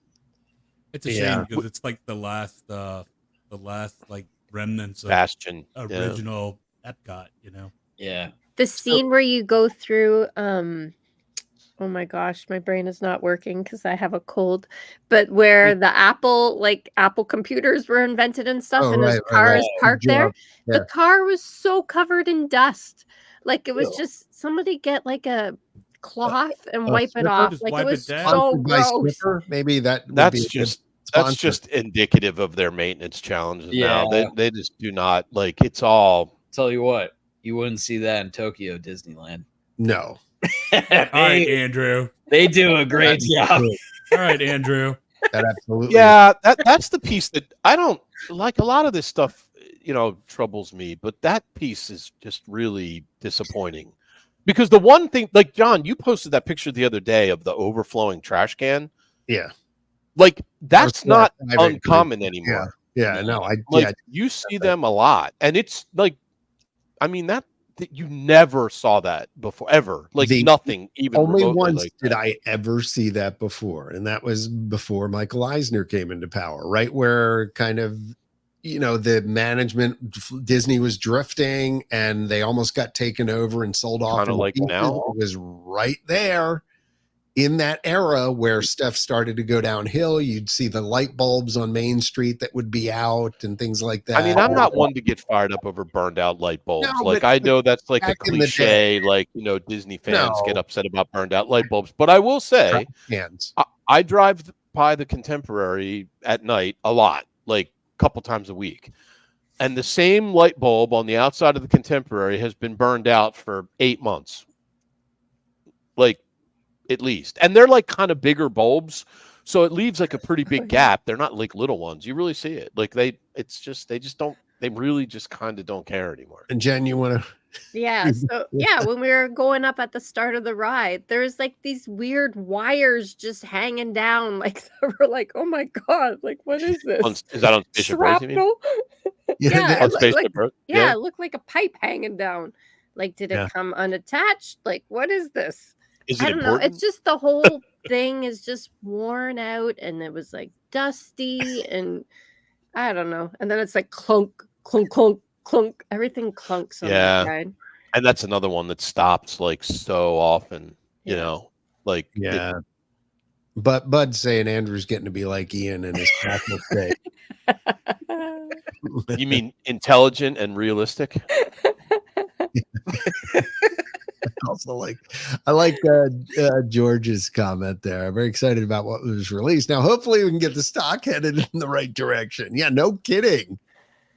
It's a shame because it's like the last like remnants of Bastion original Epcot, you know? Yeah. The scene where you go through oh my gosh, my brain is not working because I have a cold. But where the Apple computers were invented and stuff, and his car is parked there. Yeah. The car was so covered in dust. Like, it was just somebody get like a cloth and wipe it off. Like, it was so gross. Maybe that's just indicative of their maintenance challenges now. They just do not, like, it's all. Tell you what, you wouldn't see that in Tokyo Disneyland. No. All right, Andrew. They do a great job. All right, Andrew. That absolutely. Yeah, that's the piece that I don't like. A lot of this stuff, you know, troubles me, but that piece is just really disappointing. Because the one thing, like, John, you posted that picture the other day of the overflowing trash can. Yeah. Like, that's not uncommon anymore. Yeah, no, you see them a lot, and it's like, I mean, that you never saw that before, ever. Like, nothing even only once like did I ever see that before, and that was before Michael Eisner came into power, right? Where kind of, you know, the management, Disney was drifting and they almost got taken over and sold off. Kind of like now. It was right there in that era where stuff started to go downhill. You'd see the light bulbs on Main Street that would be out and things like that. I mean, I'm not one to get fired up over burned out light bulbs. No, like, I know that's like a cliche, like, you know, Disney fans get upset about burned out light bulbs. But I will say, I drive by the Contemporary at night a lot, like a couple times a week. And the same light bulb on the outside of the Contemporary has been burned out for 8 months. Like, at least. And they're like kind of bigger bulbs, so it leaves like a pretty big gap. They're not like little ones. You really see it. Like, they really just kind of don't care anymore. And Jen, you want to? Yeah. So yeah, when we were going up at the start of the ride, there's like these weird wires just hanging down. Like, we're like, oh my god, like, what is this? Is that on Spaceship Earth, you mean? Yeah, on Spaceship Earth? Yeah, it looked like a pipe hanging down. Like, did it come unattached? Like, what is this? Is it I don't important? know. It's just the whole thing is just worn out, and it was like dusty, and I don't know. And then it's like clunk, clunk, clunk, clunk. Everything clunks on that ride. And that's another one that stops like so often. You know, like But Bud's saying Andrew's getting to be like Ian in his Catholic faith. You mean intelligent and realistic? Also, I like George's comment there. I'm very excited about what was released. Now, hopefully, we can get the stock headed in the right direction. Yeah, no kidding.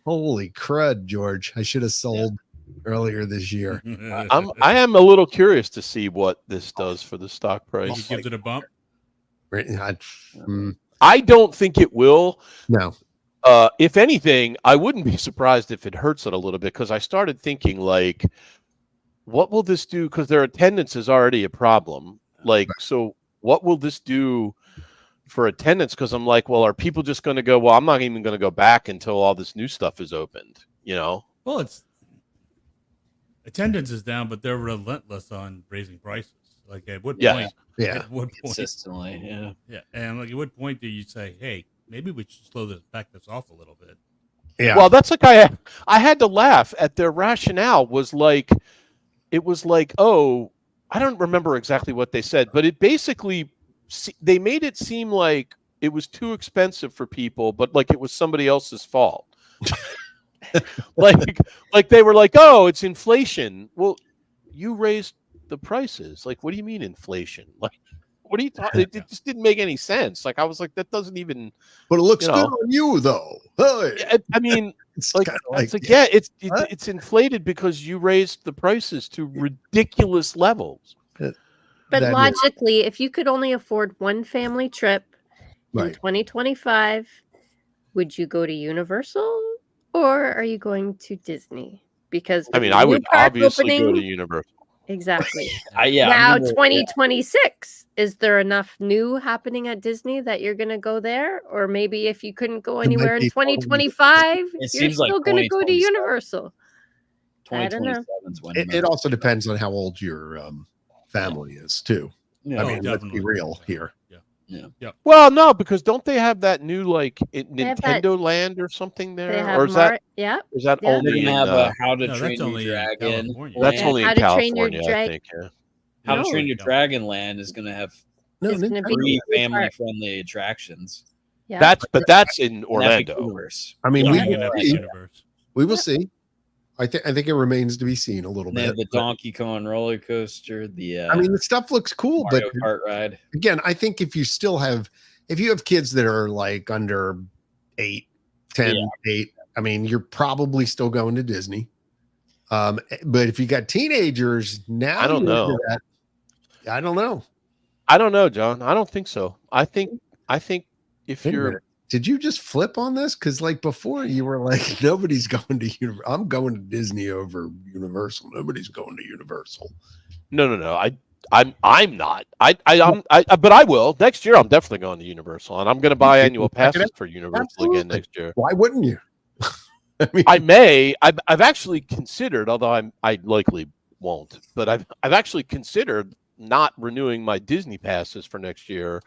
Holy crud, George! I should have sold earlier this year. I am a little curious to see what this does for the stock price. He gives it a bump. I don't think it will. No. If anything, I wouldn't be surprised if it hurts it a little bit, because I started thinking, like, what will this do? Because their attendance is already a problem. Like, so what will this do for attendance? Because I'm like, well, are people just going to go, well, I'm not even going to go back until all this new stuff is opened, you know? Well, it's attendance is down, but they're relentless on raising prices. Like, at what point? Yeah. At what point? Consistently, yeah. And like, at what point do you say, hey, maybe we should back this off a little bit? Yeah. Well, that's like I had to laugh at their rationale. Was like, it was like, oh, I don't remember exactly what they said, but it basically, they made it seem like it was too expensive for people, but like it was somebody else's fault. like they were like, oh, it's inflation. Well, you raised the prices. Like, what do you mean inflation? Like, what are you talking? It just didn't make any sense. Like, I was like, that doesn't even. But it looks good on you, though. Hey. I mean, it's it's inflated because you raised the prices to ridiculous levels. But logically, if you could only afford one family trip in 2025, would you go to Universal or are you going to Disney? Because I mean, I would obviously go to Universal. Exactly. Now, 2026, is there enough new happening at Disney that you're going to go there? Or maybe if you couldn't go anywhere in 2025, you're still going to go to Universal. I don't know. It also depends on how old your family is, too. Yeah, I mean, let's be real here. Yeah. Well, no, because don't they have that new Nintendo Land or something there? Or is that only in How to no, Train Your Dragon? That's only in California, I think. Yeah. How to Train Your Dragon Land is going to have 3 family-friendly attractions. Yeah. That's in Orlando. I mean, we will Yeah. see. I think it remains to be seen a little bit. The Donkey Kong roller coaster. I mean, the stuff looks cool, Mario but Kart ride. Again, I think if you have kids that are like under 8, 10, 8, I mean, you're probably still going to Disney. But if you got teenagers now, I don't know. I don't know. I don't know, John. I don't think so. I think if you're. Did you just flip on this? Because like before you were like, nobody's going to Universal. I'm going to Disney over Universal. Nobody's going to Universal. No. I'm not. But I will next year. I'm definitely going to Universal, and I'm going to buy annual passes for Universal again next year. Why wouldn't you? I may. I've actually considered, although I likely won't. But I've actually considered not renewing my Disney passes for next year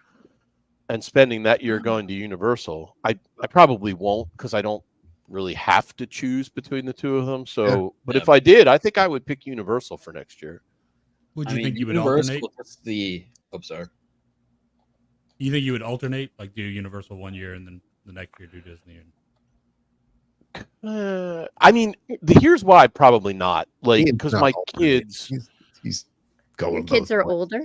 and spending that year going to Universal. I probably won't because I don't really have to choose between the two of them. So, but if I did, I think I would pick Universal for next year. Would you think you would alternate? Sorry. You think you would alternate, like do Universal one year and then the next year do Disney? I mean, here's why probably not. Like, because my kids, he's going. Your kids are older.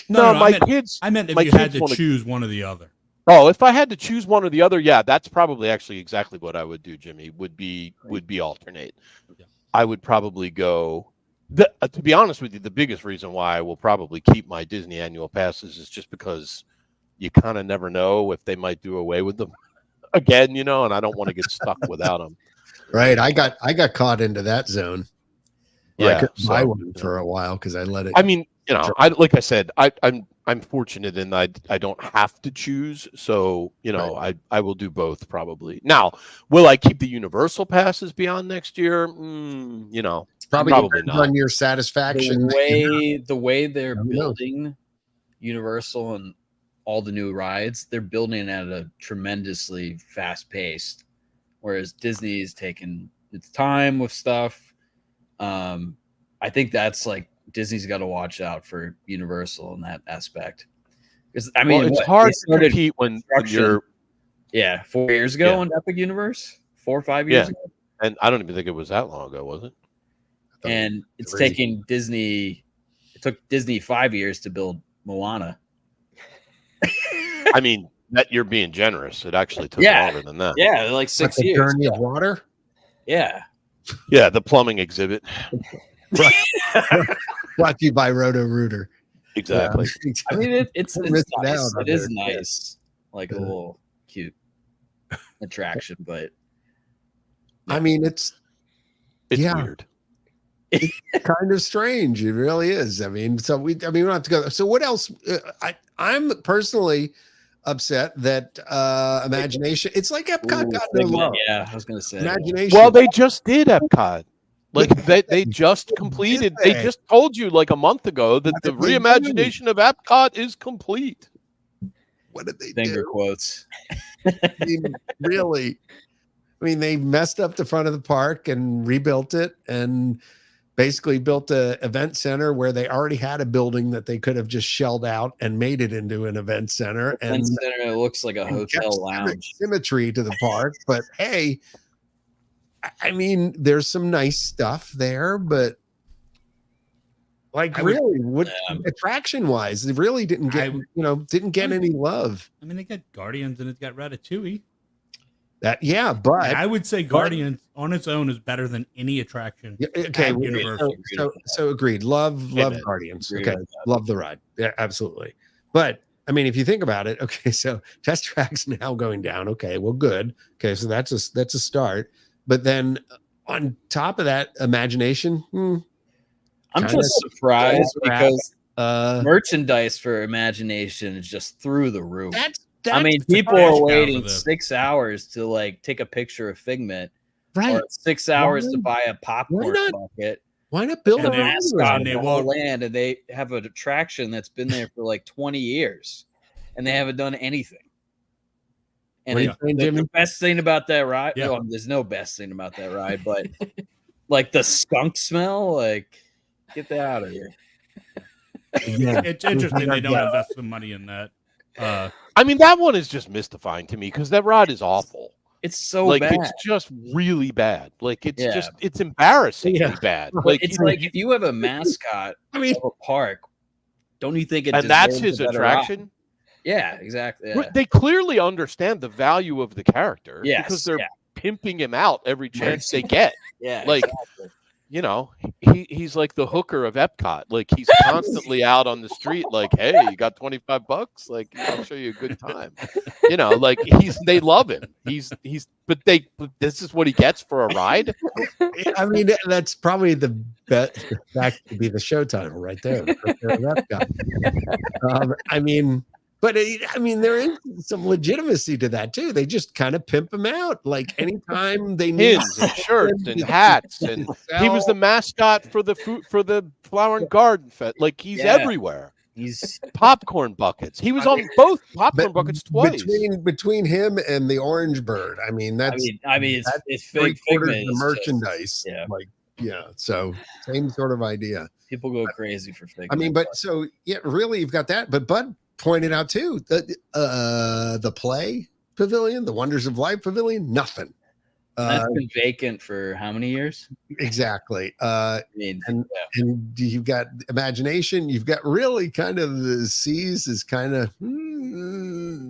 No, my kids. I meant if you had to choose one or the other. Oh, if I had to choose one or the other, yeah, that's probably actually exactly what I would do, Jimmy. Would be alternate. Yeah. I would probably go. To be honest with you, the biggest reason why I will probably keep my Disney annual passes is just because you kind of never know if they might do away with them again, and I don't want to get stuck without them. Right. I got caught into that zone. Yeah, I couldn't buy one for a while because I let it. I mean, like I said, I'm fortunate in that I don't have to choose. So, I will do both probably. Now, will I keep the Universal passes beyond next year? It's probably not on your satisfaction. The way they're building Universal and all the new rides, they're building at a tremendously fast pace, whereas Disney is taking its time with stuff. I think that's like Disney's got to watch out for Universal in that aspect. Because I mean, it's hard to compete when you're 4 years ago on Epic Universe, 4 or 5 years ago, and I don't even think it was that long ago, was it? And it's taking Disney. It took Disney 5 years to build Moana. I mean, that you're being generous. It actually took longer than that. Yeah, like 6 years. Journey of Water. Yeah. Yeah, the plumbing exhibit. Brought to you by Roto Rooter. Exactly. I mean, it's nice. It is nice, like a little cute attraction, but I mean, it's weird. It's kind of strange. It really is. I mean, we don't have to go. So what else? I'm personally upset that Imagination. It's like Epcot got no love. Yeah, I was gonna say Imagination. Well, they just did Epcot. Like they just completed. They just told you like a month ago that the reimagination of Epcot is complete. What did they Finger do? quotes. I mean, really? I mean, they messed up the front of the park and rebuilt it, and basically built a event center where they already had a building that they could have just shelled out and made it into an event center. Event center looks like a hotel lounge. Symmetry to the park, but hey, I mean, there's some nice stuff there, but like attraction wise, they really didn't get any love. I mean, they got Guardians and it's got Ratatouille. But I would say Guardians on its own is better than any attraction. Okay, so agreed. Love Guardians. Okay, love the ride. Yeah, absolutely. But I mean, if you think about it, okay, so Test Track's now going down. Okay, well, good. Okay, so that's a start. But then on top of that, Imagination. I'm just surprised because merchandise for Imagination is just through the roof. I mean, people are waiting 6 hours to like take a picture of Figment, right? Or 6 hours to buy a popcorn bucket. Why not build a mascot in the land? And they have an attraction that's been there for like 20 years, and they haven't done anything. And the best thing about that ride, well, there's no best thing about that ride, but like the skunk smell, like get that out of here. It's interesting they don't invest some money in that. I mean, that one is just mystifying to me because that ride is awful. It's so bad. It's just really bad. Like it's embarrassingly bad. Like it's like if you have a mascot of a park, don't you think and that's his attraction? Ride? Yeah, exactly. Yeah. They clearly understand the value of the character because they're pimping him out every chance they get. Like he's like the hooker of Epcot. Like he's constantly out on the street. Like, hey, you got $25? Like I'll show you a good time. Like they love him. But this is what he gets for a ride. I mean, that's probably the best. That could be the show title right there. I mean. But there is some legitimacy to that too. They just kind of pimp him out. Like anytime they need pins and shirts and hats, and he was the mascot for the Flower and Garden Fest. Like he's everywhere. He's popcorn buckets. He was on both popcorn buckets twice. Between him and the Orange Bird. I mean, it's fake the merchandise. So same sort of idea. People go crazy for fake. I mean, but so really, you've got that. But Bud pointed out too the play pavilion, the Wonders of Life pavilion, nothing. That's been vacant for how many years? Exactly. And you've got Imagination. You've got really kind of the Seas is kind of.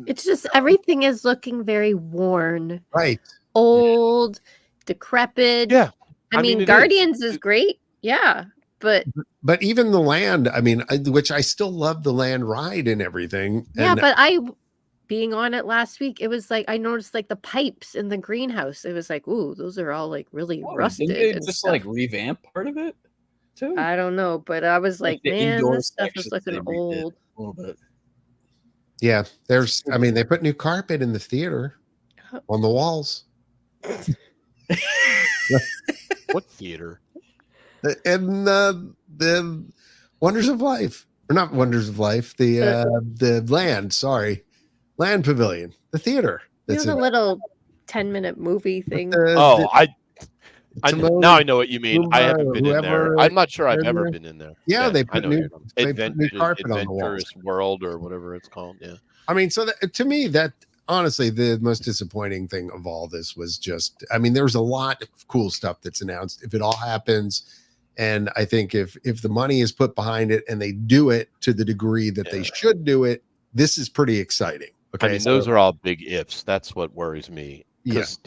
It's just everything is looking very worn, right? Old, decrepit. Yeah. I mean Guardians is great. Yeah. But even the land, I mean, which I still love the land ride and everything. Yeah, but being on it last week, it was like I noticed like the pipes in the greenhouse. It was like, ooh, those are all like really rusted. Didn't they just like revamp part of it too? I don't know, but I was like, man, this stuff is looking old. A little bit. Yeah, they put new carpet in the theater on the walls. What theater? And the Wonders of Life, or not Wonders of Life, the land pavilion, the theater. That's a little 10-minute movie thing. Now I know what you mean. I haven't been in there. I'm not sure I've ever been in there. Yeah, they put new carpet on the walls. Adventurous World or whatever it's called. Yeah. I mean, so to me, that honestly, the most disappointing thing of all this was just, there was a lot of cool stuff that's announced. If it all happens. And I think if the money is put behind it and they do it to the degree that they should do it, this is pretty exciting. Okay, those are all big ifs. That's what worries me. Because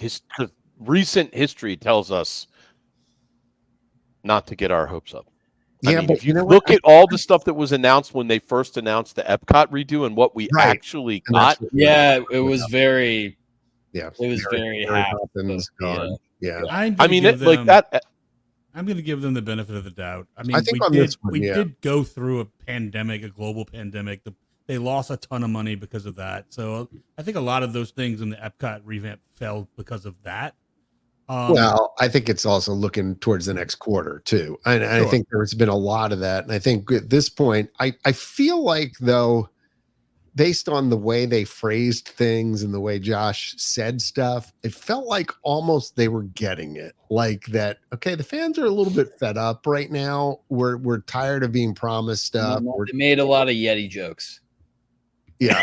recent history tells us not to get our hopes up. But if you look at all the stuff that was announced when they first announced the Epcot redo and what we actually got, it was very, very happy. I'm going to give them the benefit of the doubt. I mean, I think we did go through a global pandemic. They lost a ton of money because of that. So I think a lot of those things in the Epcot revamp fell because of that. Well, I think it's also looking towards the next quarter too. And I think there's been a lot of that. And I think at this point, I feel like though, based on the way they phrased things and the way Josh said stuff, it felt like almost they were getting it. Like that, okay, the fans are a little bit fed up right now. We're tired of being promised stuff. They made a lot of Yeti jokes. Yeah.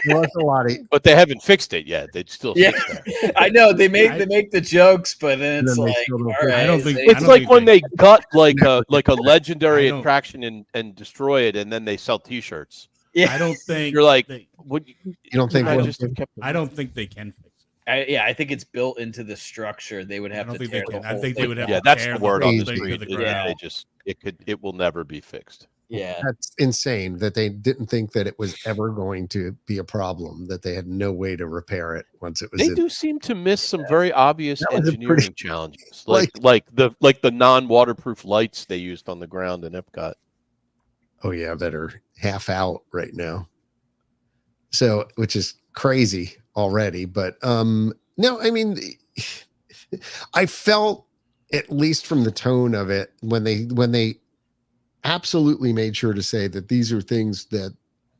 Well, that's a lot of, But they haven't fixed it yet. They'd still fix that. I know they make the jokes, but then it's Then they like, still don't all fix it. right, I don't think- It's don't like think when they- they gut like a legendary I don't- attraction and destroy it, and then they sell T-shirts. yeah, I don't think You're like, they, would you don't think I we'll- just have kept I don't think they can fix it. I think it's built into the structure. They would I have don't to think they tear the can. I whole think they thing would have down. Yeah, that's tear the the word on the whole thing to street. the is ground. They just it will never be fixed. Yeah, That's insane that they didn't think that it was ever going to be a problem, that they had no way to repair it once it was They in. do seem to miss some very obvious That was a engineering pretty- challenges, like the non-waterproof lights they used on the ground in Epcot. Oh yeah, that are half out right now. So, which is crazy already, but no, I mean, I felt, at least from the tone of it, when they absolutely made sure to say that these are things that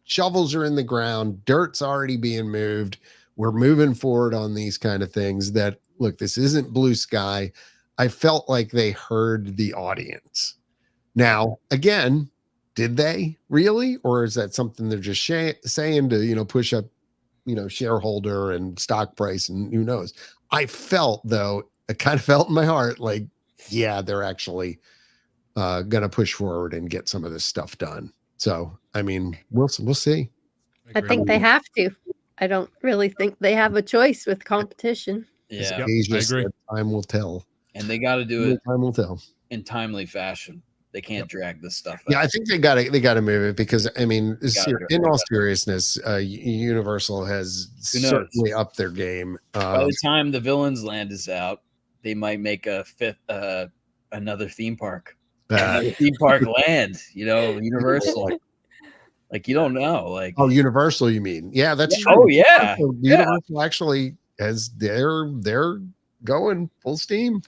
shovels are in the ground, dirt's already being moved, we're moving forward on these kind of things, that look, this isn't blue sky. I felt like they heard the audience. Now, again, did they really, or is that something they're just saying to, push up, shareholder and stock price, and who knows? I felt, though, I kind of felt in my heart like, yeah, they're actually going to push forward and get some of this stuff done. So, I mean, we'll see. I think they have to. I don't really think they have a choice with competition. yeah, Yep, Asia I agree. said, time will tell. and they got to do it Time will tell. in timely fashion. They can't drag this stuff out. Yeah, I think they got to move it, because I mean, Gotta do it. in all seriousness, Universal has Who knows? certainly upped their game. By the time the Villains Land is out, they might make a fifth, another theme park. Another theme park land, Universal. Like, you don't know. Like, Oh, Universal, you mean? Yeah, that's true. oh yeah, So Universal actually has they're going full steam.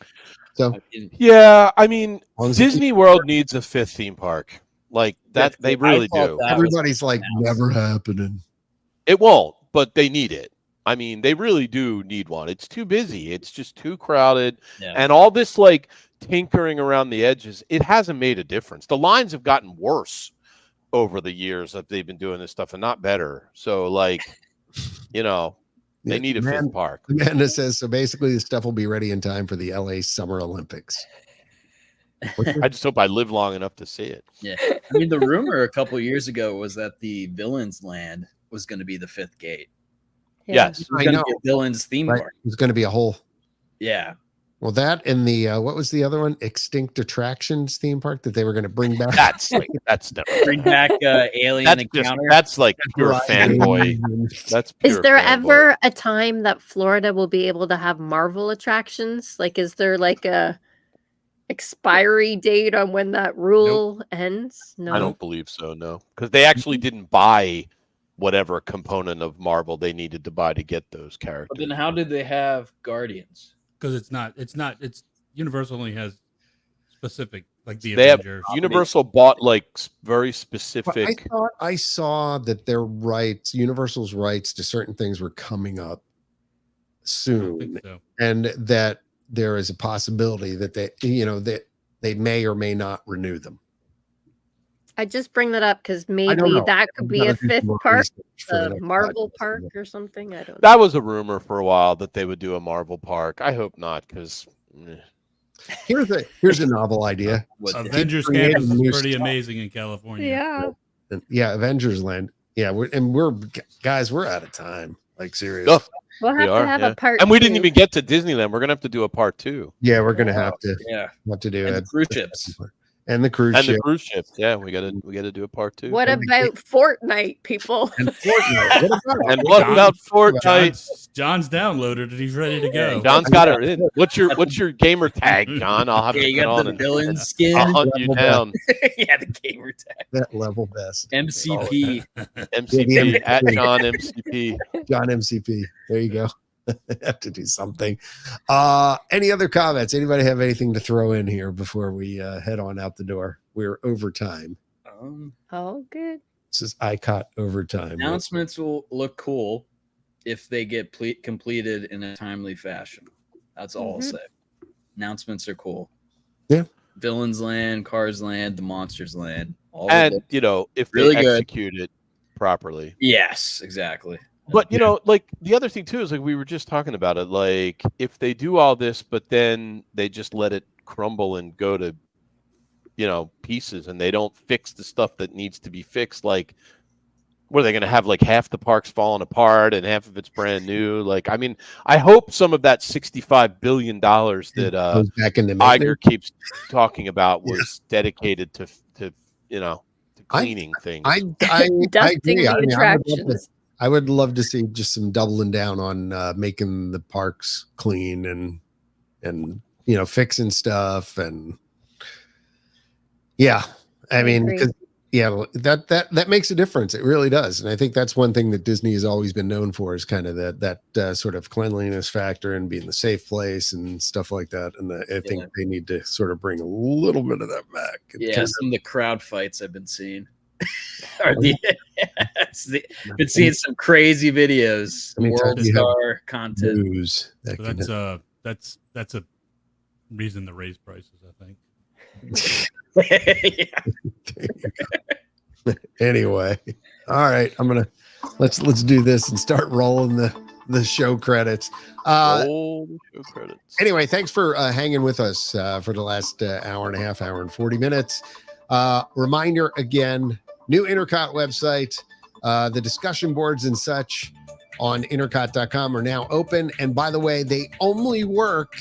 So Yeah, I mean, as long as Disney World needs a fifth theme park. Like that, they really I thought do. that was everybody's like, announced. never happening. It won't, but they need it. I mean, they really do need one. It's too busy. It's just too crowded. Yeah. And all this like tinkering around the edges, it hasn't made a difference. The lines have gotten worse over the years that they've been doing this stuff, and not better. So like, they need a fifth park. Amanda says, so basically the stuff will be ready in time for the LA Summer Olympics. I just hope I live long enough to see it. Yeah, I mean, the rumor a couple years ago was that the Villains Land was going to be the fifth gate. Yes. It was I going know. to be a Villains theme Right? park. It's going to be a whole. Yeah, Well, that and the what was the other one? Extinct Attractions theme park that they were going to bring back. That's never. bring back Alien Encounter. That's like pure Right. fanboy. That's Is pure there fanboy. ever a time that Florida will be able to have Marvel attractions? Like, is there like a expiry date on when that rule ends? No. I don't believe so, no. Because they actually didn't buy whatever component of Marvel they needed to buy to get those characters. But then how did they have Guardians? Because it's Universal only has specific, like the They have Avengers. Universal bought like very But I specific. thought I saw that their rights, Universal's rights to certain things were coming up I don't soon, think so. and that there is a possibility that they may or may not renew them. I just bring that up because I don't maybe know. that could I've be gotta a do fifth some more park, research for the a next Marvel podcast. park or something. I don't know. That was a rumor for a while that they would do a Marvel park. I hope not, because Here's a novel idea. What the- Avengers creating campus is new pretty stuff. amazing in California. Yeah. And, yeah, Avengers Land. Yeah, we're out of time. Like seriously. Oh, We'll we have are, to have yeah. a part. And we didn't 2. even get to Disneyland. We're gonna have to do a part 2. Yeah, we're gonna have to yeah, do and the it. cruise ships. And the cruise And ship. the cruise ship. Yeah, we gotta do a part 2. What about Fortnite, people? And Fortnite. What about it? And what John- about Fortnite? John's downloaded and he's ready to go. John's got it in. What's your gamer tag, John? I'll have Yeah, to you get got on the and villain skin. I'll hunt you down. Yeah, the gamer tag. That level best. MCP. MCP at John MCP. John MCP. There you go. Have to do something. Any other comments? Anybody have anything to throw in here before we head on out the door? We're over time. Oh, good. This is ICOT overtime. Announcements will look cool if they get completed in a timely fashion. That's all I'll say. Announcements are cool. Yeah. Villains Land, Cars Land, the Monsters Land. All And if really they good. execute it properly. Yes, exactly. But like the other thing too is like we were just talking about it. Like if they do all this, but then they just let it crumble and go to pieces, and they don't fix the stuff that needs to be fixed, like what are they going to have, like half the parks falling apart and half of it's brand new? Like, I mean, I hope some of that $65 billion that goes back into Iger keeps talking about was dedicated to cleaning things. I Dusting agree. the I mean, attractions. I would love to see just some doubling down on making the parks clean and fixing stuff, and I mean, because that makes a difference. It really does. And I think that's one thing that Disney has always been known for, is kind of that sort of cleanliness factor and being the safe place and stuff like that. And I think they need to sort of bring a little bit of that back. Yeah, some of the crowd fights I've been seeing. Been seeing some crazy videos, World Star content. News, so that's a reason to raise prices, I think. Anyway, all right, let's do this and start rolling the show credits. Roll the show credits. Anyway, thanks for hanging with us for the last hour and a half, hour and 40 minutes. Reminder again, new INTERCOT website, the discussion boards and such on intercot.com are now open. And by the way, they only work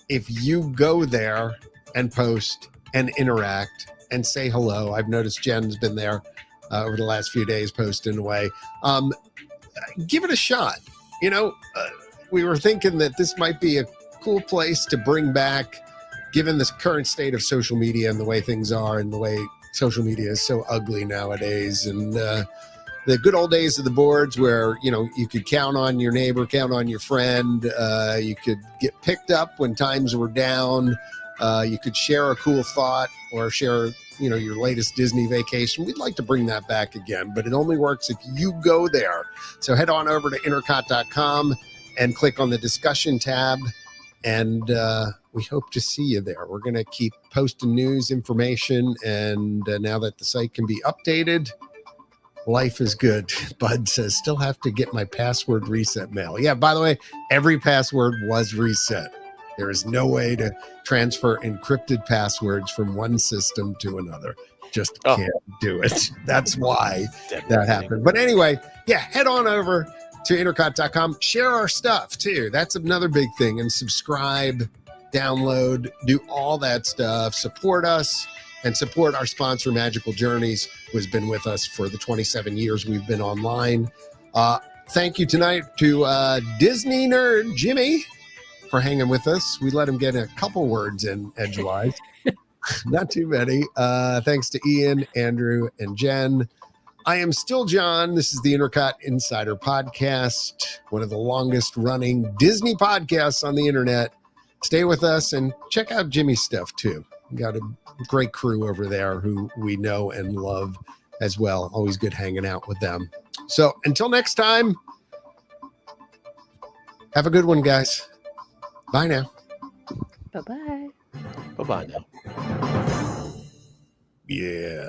if you go there and post and interact and say hello. I've noticed Jen's been there over the last few days posting away. Give it a shot. We were thinking that this might be a cool place to bring back, given this current state of social media and the way things are and the way social media is so ugly nowadays. And the good old days of the boards where, you could count on your neighbor, count on your friend. You could get picked up when times were down. You could share a cool thought or share, your latest Disney vacation. We'd like to bring that back again, but it only works if you go there. So head on over to intercot.com and click on the discussion tab. And we hope to see you there. We're going to keep posting news, information. And now that the site can be updated, life is good. Bud says, still have to get my password reset mail. Yeah, by the way, every password was reset. There is no way to transfer encrypted passwords from one system to another. Just can't do it. That's why that happened. But anyway, head on over to intercot.com. Share our stuff too. That's another big thing. And subscribe, download, do all that stuff. Support us and support our sponsor, Magical Journeys, who has been with us for the 27 years we've been online. Thank you tonight to Disney nerd Jimmy for hanging with us. We let him get a couple words in edgewise. Not too many. Thanks to Ian, Andrew, and Jen. I am still John. This is the INTERCOT Insider Podcast, one of the longest running Disney podcasts on the internet. Stay with us and check out Jimmy's stuff too. We got a great crew over there who we know and love as well. Always good hanging out with them. So until next time, have a good one, guys. Bye now. Bye-bye. Bye-bye now. Yeah.